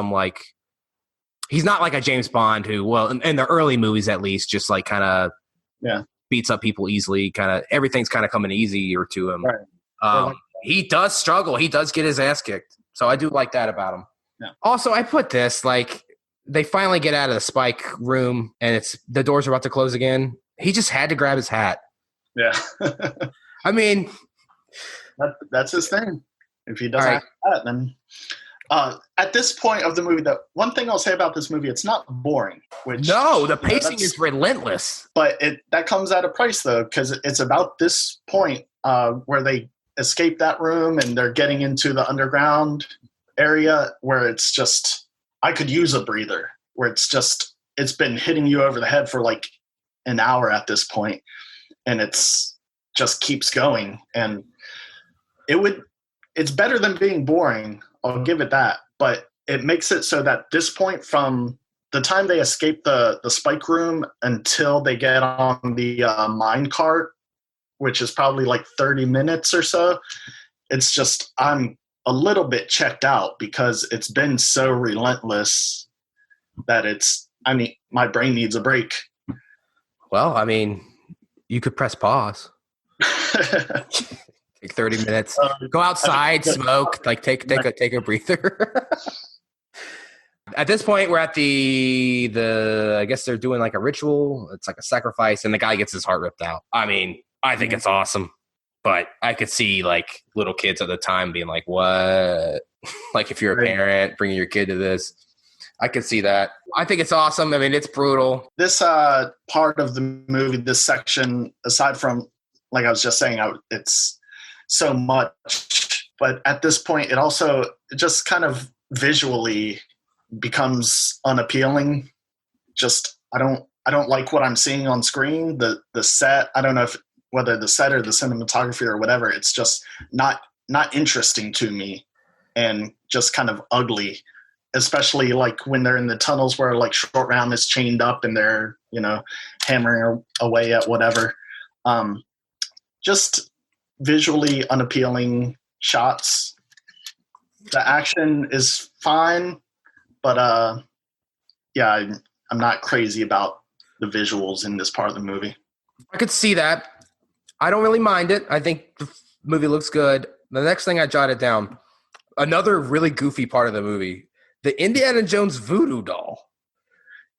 he's not like a James Bond who, well, in the early movies at least, just like kind of beats up people easily. Kind of everything's kind of coming easier to him. Right. He does struggle. He does get his ass kicked. So I do like that about him. Yeah. Also, I put this like they finally get out of the spike room and the doors are about to close again. He just had to grab his hat. Yeah. I mean, that's his thing. If he All doesn't right. have that, then at this point of the movie, the one thing I'll say about this movie, it's not boring. Which No, the pacing is relentless. But that comes at a price, though, because it's about this point where they escape that room and they're getting into the underground area where it's just, I could use a breather, where it's been hitting you over the head for like an hour at this point, and it's just keeps going. And it's better than being boring, I'll give it that, but it makes it so that this point, from the time they escape the spike room until they get on the mine cart, which is probably like 30 minutes or so, it's just, I'm a little bit checked out because it's been so relentless that my brain needs a break. Well, I mean, you could press pause. Take 30 minutes. Go outside, smoke, like take a breather. At this point, we're at the I guess they're doing like a ritual. It's like a sacrifice, and the guy gets his heart ripped out. I mean, I think it's awesome, but I could see like little kids at the time being like, "What?" Like if you're a parent bringing your kid to this, I could see that. I think it's awesome. I mean, it's brutal. This part of the movie, this section, aside from, like I was just saying, it's so much. But at this point, it also just kind of visually becomes unappealing. Just I don't like what I'm seeing on screen. The set, I don't know whether the set or the cinematography or whatever, it's just not interesting to me, and just kind of ugly. Especially like when they're in the tunnels where like Short Round is chained up and they're, hammering away at whatever. Just visually unappealing shots. The action is fine, but I'm not crazy about the visuals in this part of the movie. I could see that. I don't really mind it. I think the movie looks good. The next thing I jotted down, another really goofy part of the movie, the Indiana Jones voodoo doll.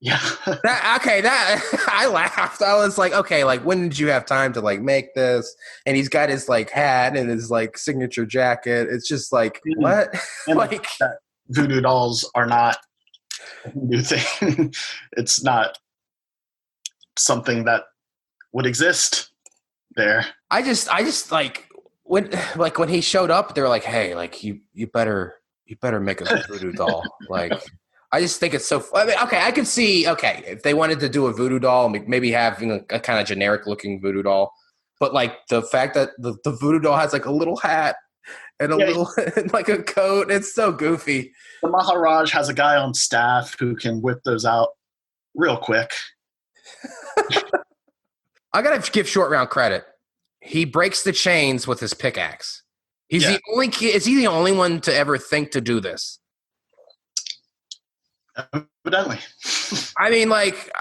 Yeah. I laughed. I was like, okay, like when did you have time to like make this? And he's got his like hat and his like signature jacket. It's just like, what? Like voodoo dolls are not a new thing. It's not something that would exist there. I just like when he showed up, they were like, hey, like you better make a voodoo doll. Like, I just think it's so. I mean, okay, I could see. Okay, if they wanted to do a voodoo doll, maybe having a kind of generic looking voodoo doll, but like the fact that the voodoo doll has like a little hat and a little like a coat, it's so goofy. The Maharaj has a guy on staff who can whip those out real quick. I gotta give Short Round credit. He breaks the chains with his pickaxe. He's the only kid. Is he the only one to ever think to do this? Evidently. I mean, like,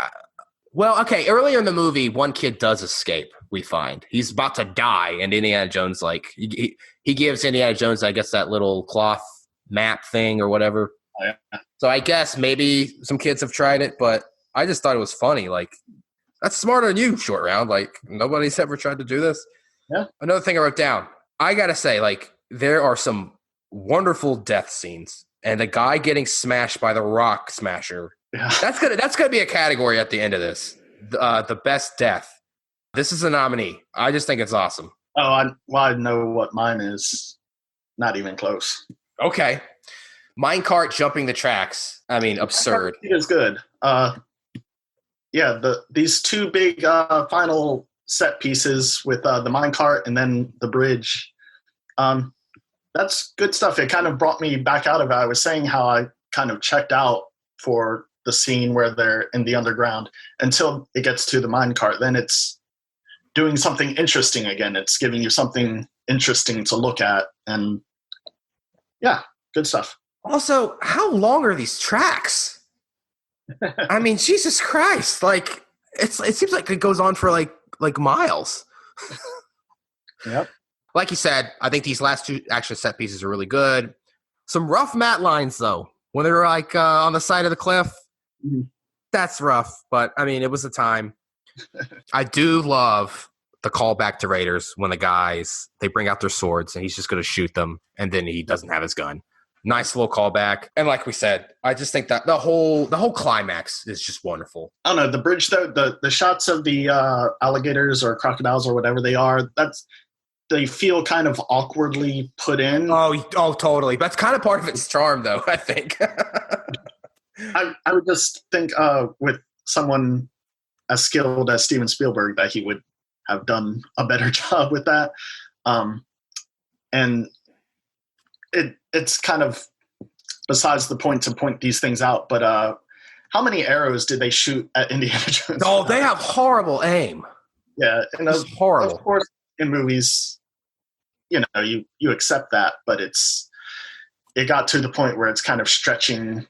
okay. Earlier in the movie, one kid does escape. We find he's about to die, and Indiana Jones, like, he gives Indiana Jones, I guess, that little cloth map thing or whatever. Oh, yeah. So I guess maybe some kids have tried it, but I just thought it was funny. Like, that's smarter than you, Short Round. Like, nobody's ever tried to do this. Yeah. Another thing I wrote down. I gotta say, like, there are some wonderful death scenes, and the guy getting smashed by the rock smasher. Yeah. That's gonna be a category at the end of this. The best death. This is a nominee. I just think it's awesome. Oh, I know what mine is. Not even close. Okay. Minecart jumping the tracks. I mean, absurd. It is good. These two big final set pieces with the minecart and then the bridge. That's good stuff. It kind of brought me back out of it. I was saying how I kind of checked out for the scene where they're in the underground until it gets to the minecart. Then it's doing something interesting again. It's giving you something interesting to look at. And yeah, good stuff. Also, how long are these tracks? I mean, Jesus Christ. Like, it seems like it goes on for like miles. Yep. Like you said, I think these last two action set pieces are really good. Some rough matte lines, though. When they're like on the side of the cliff, that's rough. But, I mean, it was the time. I do love the callback to Raiders when they bring out their swords and he's just going to shoot them, and then he doesn't have his gun. Nice little callback. And like we said, I just think that the whole climax is just wonderful. I don't know, the bridge though, the shots of the alligators or crocodiles or whatever they are, they feel kind of awkwardly put in. Oh, totally. That's kind of part of its charm, though, I think. I would just think with someone as skilled as Steven Spielberg that he would have done a better job with that. And it's kind of besides the point to point these things out, but how many arrows did they shoot at Indiana Jones? Oh, they have horrible aim. Yeah, and it's horrible. Of course, in movies, you accept that, but it got to the point where it's kind of stretching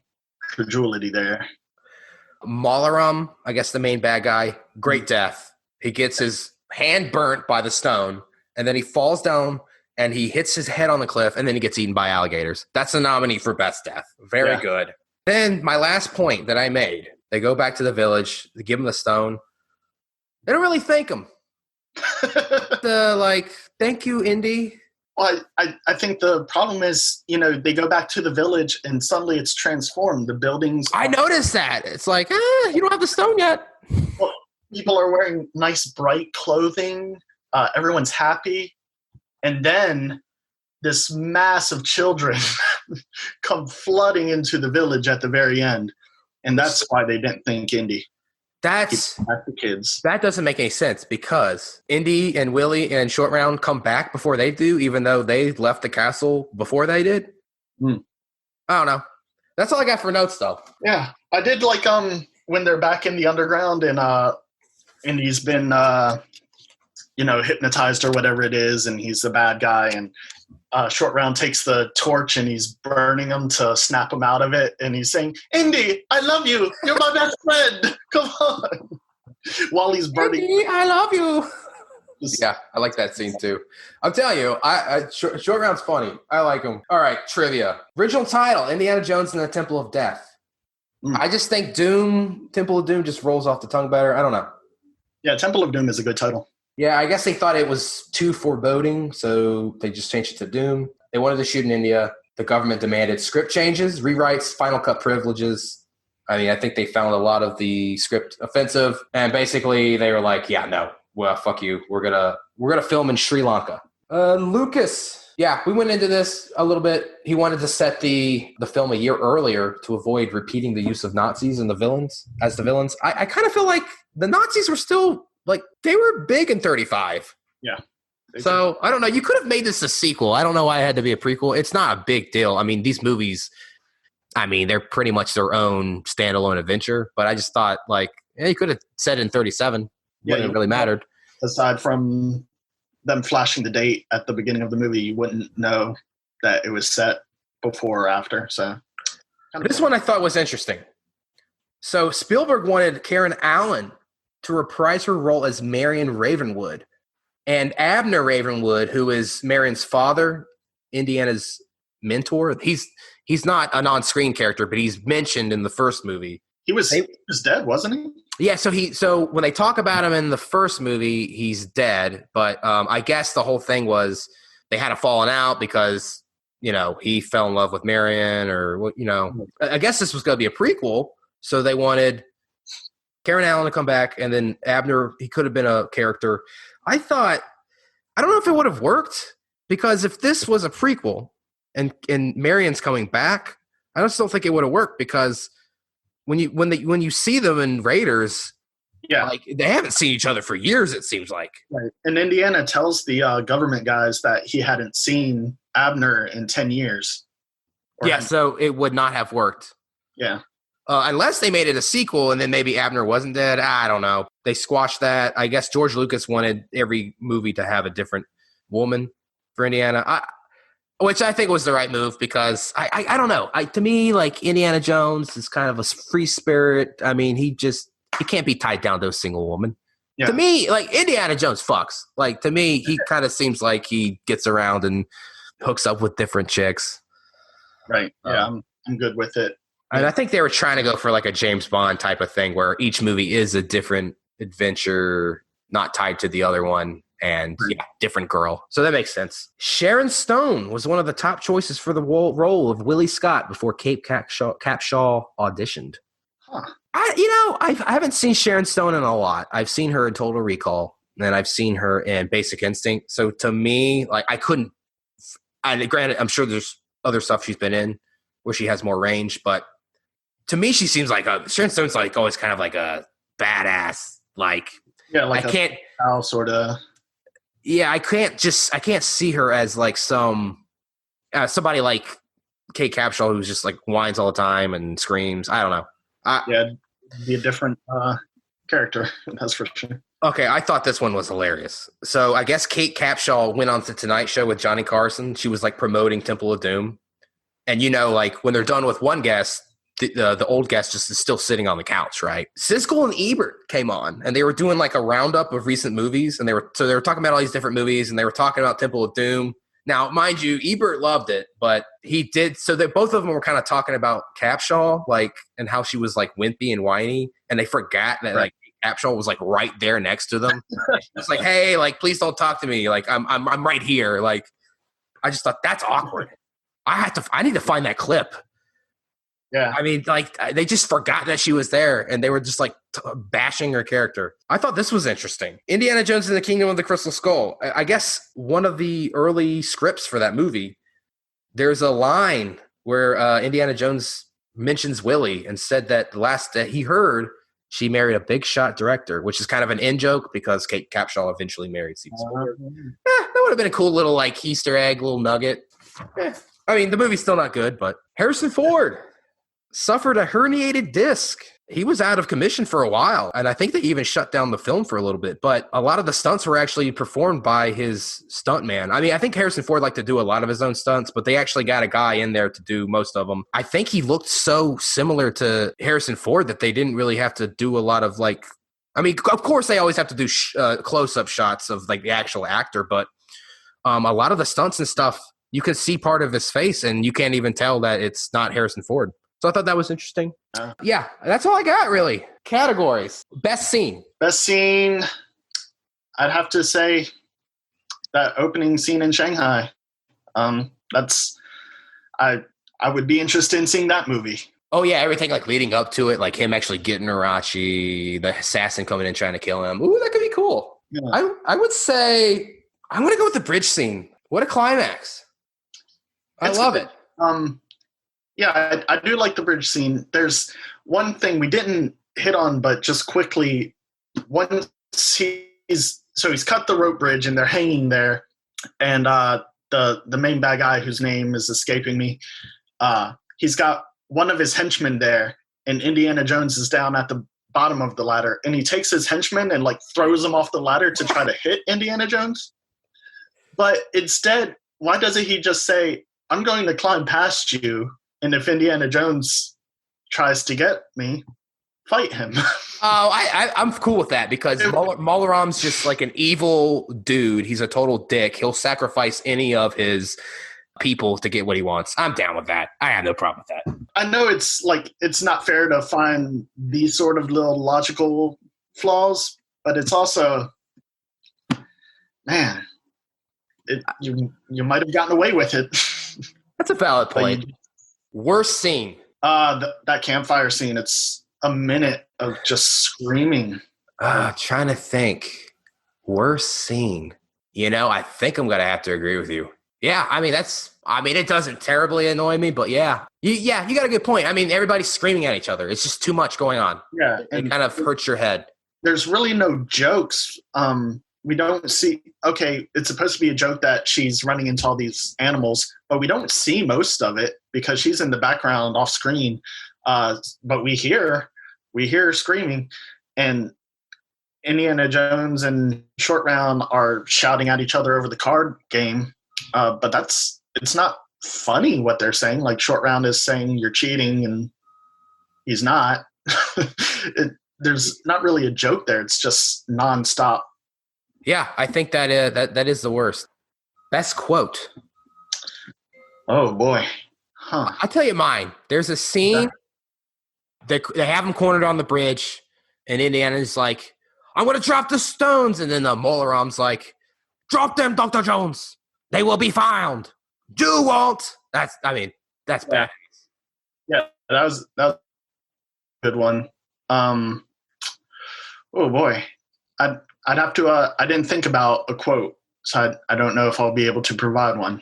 credulity there. Malaram, I guess the main bad guy, great death. He gets his hand burnt by the stone, and then he falls down and he hits his head on the cliff, and then he gets eaten by alligators. That's the nominee for best death. Very good. Then my last point that I made, they go back to the village, they give him the stone. They don't really thank him. Thank you, Indy. Well, I think the problem is, they go back to the village and suddenly it's transformed. The buildings. I noticed that. It's like, you don't have the stone yet. Well, people are wearing nice, bright clothing. Everyone's happy. And then this mass of children come flooding into the village at the very end. And that's why they didn't thank Indy. That's the kids. That doesn't make any sense because Indy and Willie and Short Round come back before they do, even though they left the castle before they did. I don't know. That's all I got for notes, though. Yeah, I did like when they're back in the underground and Indy's been hypnotized or whatever it is, and he's the bad guy, and Short Round takes the torch and he's burning him to snap him out of it, and he's saying, "Indy, I love you. You're my best friend. Come on." While he's burning. Indy, I love you. Yeah, I like that scene too. I'm telling you, Short Round's funny. I like him. All right, trivia. Original title, Indiana Jones and the Temple of Death. I just think Temple of Doom just rolls off the tongue better. I don't know. Yeah, Temple of Doom is a good title. Yeah, I guess they thought it was too foreboding, so they just changed it to Doom. They wanted to shoot in India. The government demanded script changes, rewrites, final cut privileges. I mean, I think they found a lot of the script offensive, and basically they were like, "Yeah, no, well, fuck you. We're gonna film in Sri Lanka." Lucas, yeah, we went into this a little bit. He wanted to set the film a year earlier to avoid repeating the use of Nazis and the villains. I kind of feel like the Nazis were still. Like, they were big in 35. Yeah. So, I don't know. You could have made this a sequel. I don't know why it had to be a prequel. It's not a big deal. I mean, these movies, they're pretty much their own standalone adventure. But I just thought, you could have said in 37. Yeah, wouldn't have really mattered. Aside from them flashing the date at the beginning of the movie, you wouldn't know that it was set before or after. So, this one I thought was interesting. So, Spielberg wanted Karen Allen to reprise her role as Marion Ravenwood. And Abner Ravenwood, who is Marion's father, Indiana's mentor, he's not an on-screen character, but he's mentioned in the first movie. He was dead, wasn't he? Yeah, so when they talk about him in the first movie, he's dead. But I guess the whole thing was they had a falling out because, he fell in love with Marion I guess this was going to be a prequel. So they wanted Karen Allen to come back, and then Abner, he could have been a character. I don't know if it would have worked, because if this was a prequel and Marion's coming back, I just don't think it would have worked, because when you see them in Raiders, they haven't seen each other for years, it seems like. Right. And Indiana tells the government guys that he hadn't seen Abner in 10 years. So it would not have worked. Yeah. Unless they made it a sequel and then maybe Abner wasn't dead. I don't know. They squashed that. I guess George Lucas wanted every movie to have a different woman for Indiana, which I think was the right move, because I don't know. To me, Indiana Jones is kind of a free spirit. I mean, he can't be tied down to a single woman. Yeah. To me, Indiana Jones fucks. To me, he kind of seems like he gets around and hooks up with different chicks. Right. Yeah, I'm good with it. And I think they were trying to go for a James Bond type of thing where each movie is a different adventure, not tied to the other one. And yeah, different girl. So that makes sense. Sharon Stone was one of the top choices for the role of Willie Scott before Kate Capshaw auditioned. Huh. I haven't seen Sharon Stone in a lot. I've seen her in Total Recall, and I've seen her in Basic Instinct. So to me, like granted, I'm sure there's other stuff she's been in where she has more range, but to me, she seems like Sharon Stone's like always kind of like a badass. Like, yeah, like I can't sort of. Yeah, I can't see her as like somebody like Kate Capshaw who's just like whines all the time and screams. I don't know. Yeah, be a different character. That's for sure. Okay, I thought this one was hilarious. So I guess Kate Capshaw went on the Tonight Show with Johnny Carson. She was like promoting Temple of Doom, and like when they're done with one guest, the old guest just is still sitting on the couch, right? Siskel and Ebert came on, and they were doing like a roundup of recent movies, and they were talking about all these different movies, and they were talking about Temple of Doom. Now, mind you, Ebert loved it, but he did so that both of them were kind of talking about Capshaw, like, and how she was like wimpy and whiny, and they forgot that like Capshaw was like right there next to them. It's like, hey, like, please don't talk to me, like I'm right here. Like, I just thought that's awkward. I need to find that clip. Yeah. I mean, like, they just forgot that she was there, and they were just, like, bashing her character. I thought this was interesting. Indiana Jones and the Kingdom of the Crystal Skull. I guess one of the early scripts for that movie, there's a line where Indiana Jones mentions Willie and said that the last that he heard, she married a big shot director, which is kind of an in-joke because Kate Capshaw eventually married Steven Spielberg. That would have been a cool little, like, Easter egg, little nugget. I mean, the movie's still not good, but Harrison Ford suffered a herniated disc. He was out of commission for a while, and I think they even shut down the film for a little bit, but a lot of the stunts were actually performed by his stuntman. I mean, I think Harrison Ford liked to do a lot of his own stunts, but they actually got a guy in there to do most of them. I think he looked so similar to Harrison Ford that they didn't really have to do a lot of, like, I mean, of course they always have to do close-up shots of, like, the actual actor, but a lot of the stunts and stuff, you can see part of his face, and you can't even tell that it's not Harrison Ford. So I thought that was interesting. Yeah, that's all I got, really. Categories. Best scene. Best scene, I'd have to say that opening scene in Shanghai. I would be interested in seeing that movie. Oh, yeah, everything like leading up to it, like him actually getting Arachi, the assassin coming in trying to kill him. Ooh, that could be cool. Yeah. I would say I'm going to go with the bridge scene. What a climax. I love it. Yeah, I do like the bridge scene. There's one thing we didn't hit on, but just quickly, once he's cut the rope bridge and they're hanging there, and the main bad guy whose name is escaping me, he's got one of his henchmen there, and Indiana Jones is down at the bottom of the ladder, and he takes his henchman and like throws him off the ladder to try to hit Indiana Jones. But instead, why doesn't he just say, "I'm going to climb past you"? And if Indiana Jones tries to get me, fight him. I'm cool with that because Malaram's just like an evil dude. He's a total dick. He'll sacrifice any of his people to get what he wants. I'm down with that. I have no problem with that. I know it's not fair to find these sort of little logical flaws, but it's also, man, you might have gotten away with it. That's a valid point. Worst scene. That campfire scene. It's a minute of just screaming. Trying to think. Worst scene. I think I'm gonna have to agree with you. Yeah, I mean it doesn't terribly annoy me, but yeah, you got a good point. I mean, everybody's screaming at each other. It's just too much going on. Yeah, it kind of hurts your head. There's really no jokes. We don't see, okay, it's supposed to be a joke that she's running into all these animals, but we don't see most of it because she's in the background off screen. But we hear her screaming, and Indiana Jones and Short Round are shouting at each other over the card game. But it's not funny what they're saying. Like Short Round is saying you're cheating and he's not. There's not really a joke there. It's just nonstop. Yeah, I think that is the worst. Best quote. Oh boy, I'll tell you mine. There's a scene. They have him cornered on the bridge, and Indiana's like, I'm going to drop the stones. And then the Molarom's like, drop them, Dr. Jones. They will be found. You won't. That's bad. Yeah, that was a good one. Oh boy. I'd have to, I didn't think about a quote, so I don't know if I'll be able to provide one.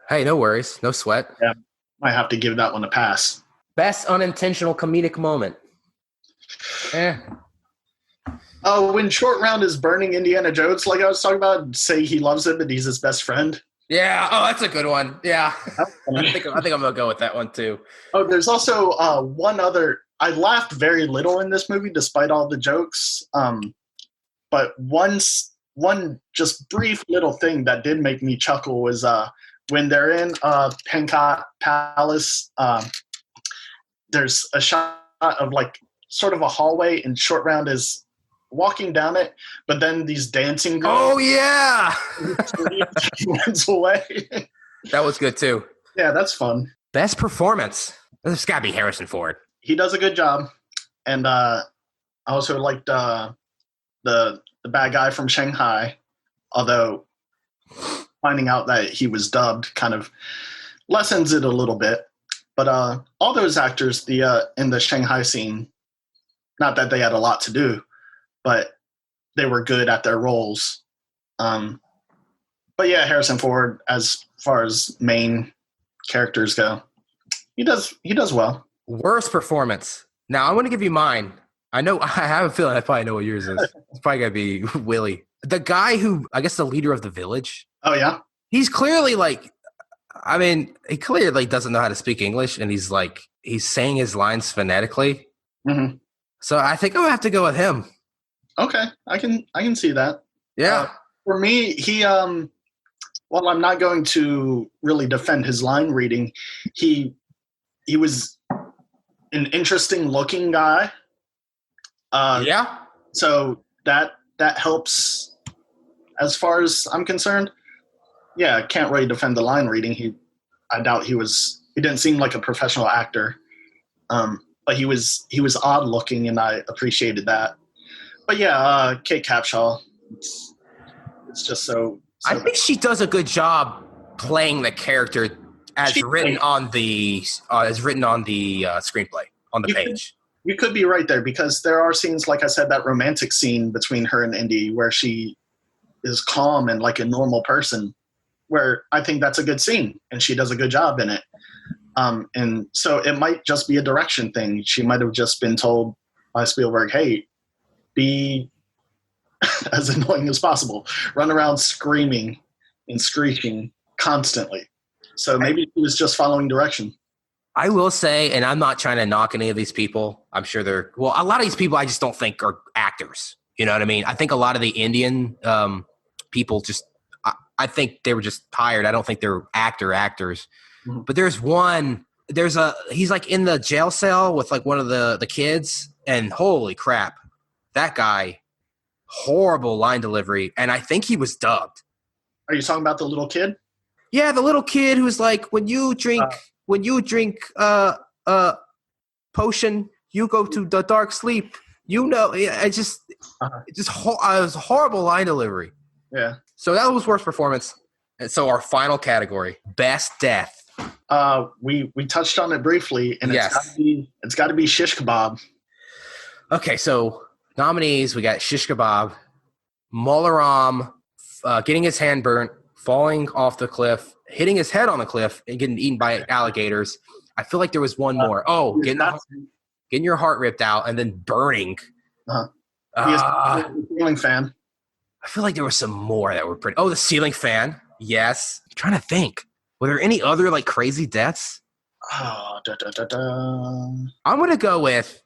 Hey, no worries. No sweat. Yeah, might have to give that one a pass. Best unintentional comedic moment. Oh, when Short Round is burning Indiana Jones, like I was talking about, say he loves him and he's his best friend. Yeah. Oh, that's a good one. Yeah. I think I'm going to go with that one too. Oh, there's also one other. I laughed very little in this movie despite all the jokes. But one just brief little thing that did make me chuckle was when they're in Pencott Palace. There's a shot of like sort of a hallway, and Short Round is walking down it, but then these dancing girls. Oh yeah, runs away. That was good too. Yeah, that's fun. Best performance. This got to be Harrison Ford. He does a good job, and I also liked the bad guy from Shanghai, although finding out that he was dubbed kind of lessens it a little bit. But all those actors, in the Shanghai scene, not that they had a lot to do, but they were good at their roles. But yeah, Harrison Ford, as far as main characters go, he does well. Worst performance. Now I want to give you mine. I have a feeling I probably know what yours is. It's probably gonna be Willie, the guy who, I guess, the leader of the village. Oh yeah, he's clearly like, he clearly doesn't know how to speak English, and he's saying his lines phonetically. Mm-hmm. So I think I'm gonna have to go with him. Okay, I can see that. Yeah. For me, he while I'm not going to really defend his line reading, he was an interesting looking guy. Yeah. So that helps as far as I'm concerned. Yeah, I can't really defend the line reading. I doubt he didn't seem like a professional actor. But he was odd looking, and I appreciated that. But yeah, Kate Capshaw, it's just so I think she does a good job playing the character as written on the screenplay on the page. You could be right there, because there are scenes, like I said, that romantic scene between her and Indy where she is calm and like a normal person, where I think that's a good scene and she does a good job in it. And so it might just be a direction thing. She might have just been told by Spielberg, hey, be as annoying as possible. Run around screaming and screeching constantly. So maybe he was just following direction. I will say, and I'm not trying to knock any of these people. I'm sure a lot of these people I just don't think are actors. You know what I mean? I think a lot of the Indian people I think they were just hired. I don't think they're actors. Mm-hmm. But he's like in the jail cell with like one of the kids, and holy crap, that guy, horrible line delivery. And I think he was dubbed. Are you talking about the little kid? Yeah, the little kid who's like, when you drink potion, you go to the dark sleep. You know, it was horrible line delivery. Yeah. So that was worst performance. And so our final category, best death. We touched on it briefly, and it's got to be shish kebab. Okay, so nominees, we got shish kebab, Molaram getting his hand burnt, falling off the cliff, hitting his head on the cliff, and getting eaten by alligators. I feel like there was one more. Oh, getting your heart ripped out and then burning. He is a ceiling fan. I feel like there were some more that were pretty. Oh, the ceiling fan. Yes. I'm trying to think. Were there any other like crazy deaths? I'm going to go with,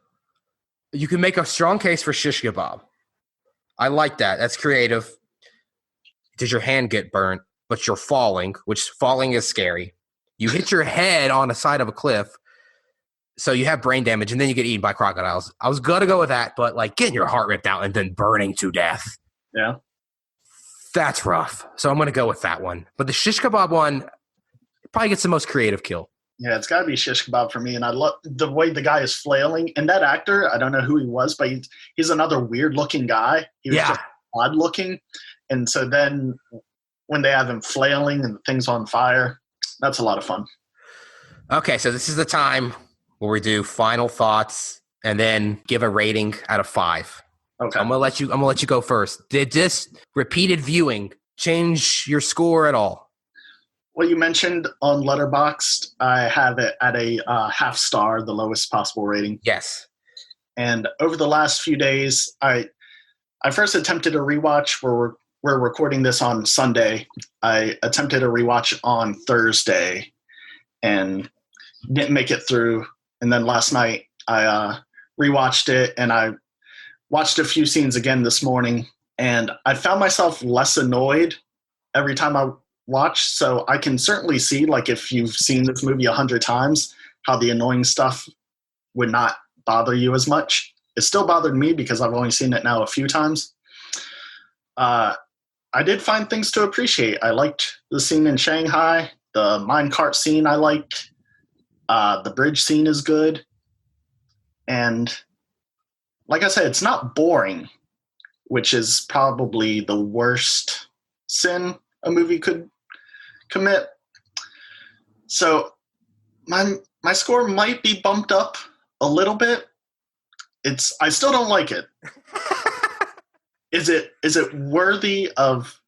you can make a strong case for shish kebab. I like that. That's creative. Does your hand get burnt, but you're falling, which falling is scary. You hit your head on the side of a cliff, so you have brain damage, and then you get eaten by crocodiles. I was going to go with that, but like getting your heart ripped out and then burning to death. Yeah. That's rough. So I'm going to go with that one. But the shish kebab one probably gets the most creative kill. Yeah, it's got to be shish kebab for me. And I love the way the guy is flailing. And that actor, I don't know who he was, but he's another weird looking guy. He was just odd looking. And so then when they have him flailing and the thing's on fire, that's a lot of fun. Okay, so this is the time where we do final thoughts and then give a rating out of 5. Okay. So I'm gonna let you go first. Did this repeated viewing change your score at all? Well, you mentioned on Letterboxd, I have it at a half star, the lowest possible rating. Yes. And over the last few days, I first attempted a rewatch. We're recording this on Sunday. I attempted a rewatch on Thursday and didn't make it through. And then last night I rewatched it, and I watched a few scenes again this morning, and I found myself less annoyed every time I watched. So I can certainly see, like, if you've seen this movie 100 times, how the annoying stuff would not bother you as much. It still bothered me because I've only seen it now a few times. I did find things to appreciate. I liked the scene in Shanghai. The minecart scene I liked. The bridge scene is good. And like I said, it's not boring, which is probably the worst sin a movie could commit. So my score might be bumped up a little bit. I still don't like it. Is it worthy of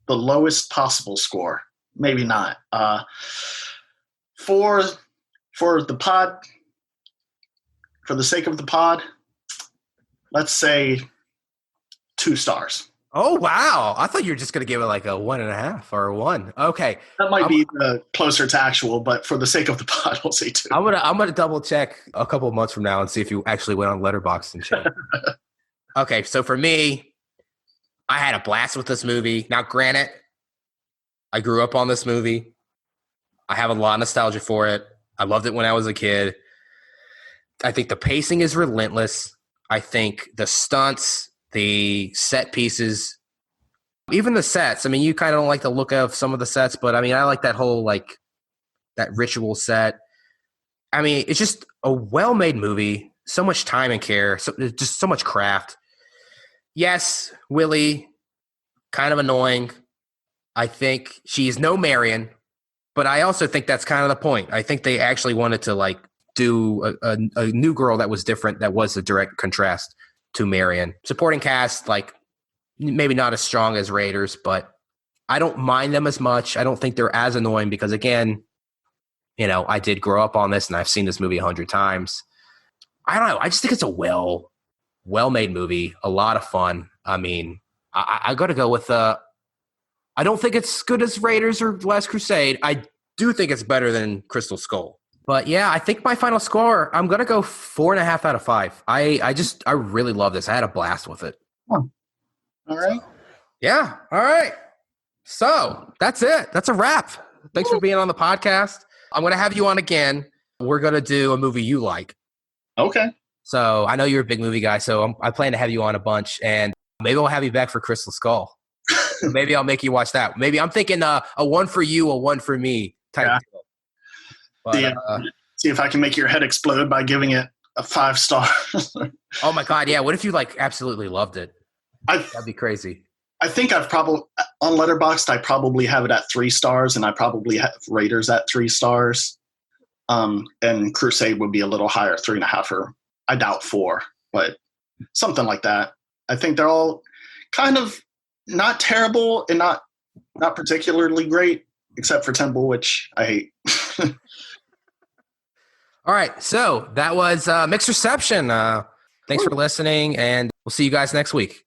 the lowest possible score? Maybe not. For the pod, for the sake of the pod, let's say 2 stars. Oh, wow. I thought you were just going to give it like a 1.5 or a 1. Okay. That might be closer to actual, but for the sake of the pod, I'll say 2. I'm gonna double check a couple of months from now and see if you actually went on Letterboxd and checked. Okay, so for me, I had a blast with this movie. Now, granted, I grew up on this movie. I have a lot of nostalgia for it. I loved it when I was a kid. I think the pacing is relentless. I think the stunts, the set pieces, even the sets. I mean, you kind of don't like the look of some of the sets, but I mean, I like that whole, like, that ritual set. I mean, it's just a well-made movie. So much time and care. Just so much craft. Yes, Willie, kind of annoying. I think she's no Marion, but I also think that's kind of the point. I think they actually wanted to, like, do a new girl that was different, that was a direct contrast to Marion. Supporting cast, like, maybe not as strong as Raiders, but I don't mind them as much. I don't think they're as annoying because, again, you know, I did grow up on this and I've seen this movie 100 times. I don't know. I just think it's a well-made movie, a lot of fun. I mean, I got to go with I don't think it's good as Raiders or Last Crusade. I do think it's better than Crystal Skull. But yeah, I think my final score, I'm going to go 4.5 out of 5. I really love this. I had a blast with it. Oh. All right. Yeah. All right. So that's it. That's a wrap. Thanks for being on the podcast. I'm going to have you on again. We're going to do a movie you like. Okay. So I know you're a big movie guy, so I plan to have you on a bunch, and maybe I'll have you back for Crystal Skull. Maybe I'll make you watch that. Maybe I'm thinking a 1 for you, a 1 for me type deal. But, see if I can make your head explode by giving it a 5 star. Oh my God, yeah. What if you, like, absolutely loved it? That'd be crazy. I think I've probably, on Letterboxd, I probably have it at 3 stars, and I probably have Raiders at 3 stars. And Crusade would be a little higher, 3.5, or I doubt 4, but something like that. I think they're all kind of not terrible and not particularly great, except for Temple, which I hate. All right, so that was Mixed Reception. Thanks for listening, and we'll see you guys next week.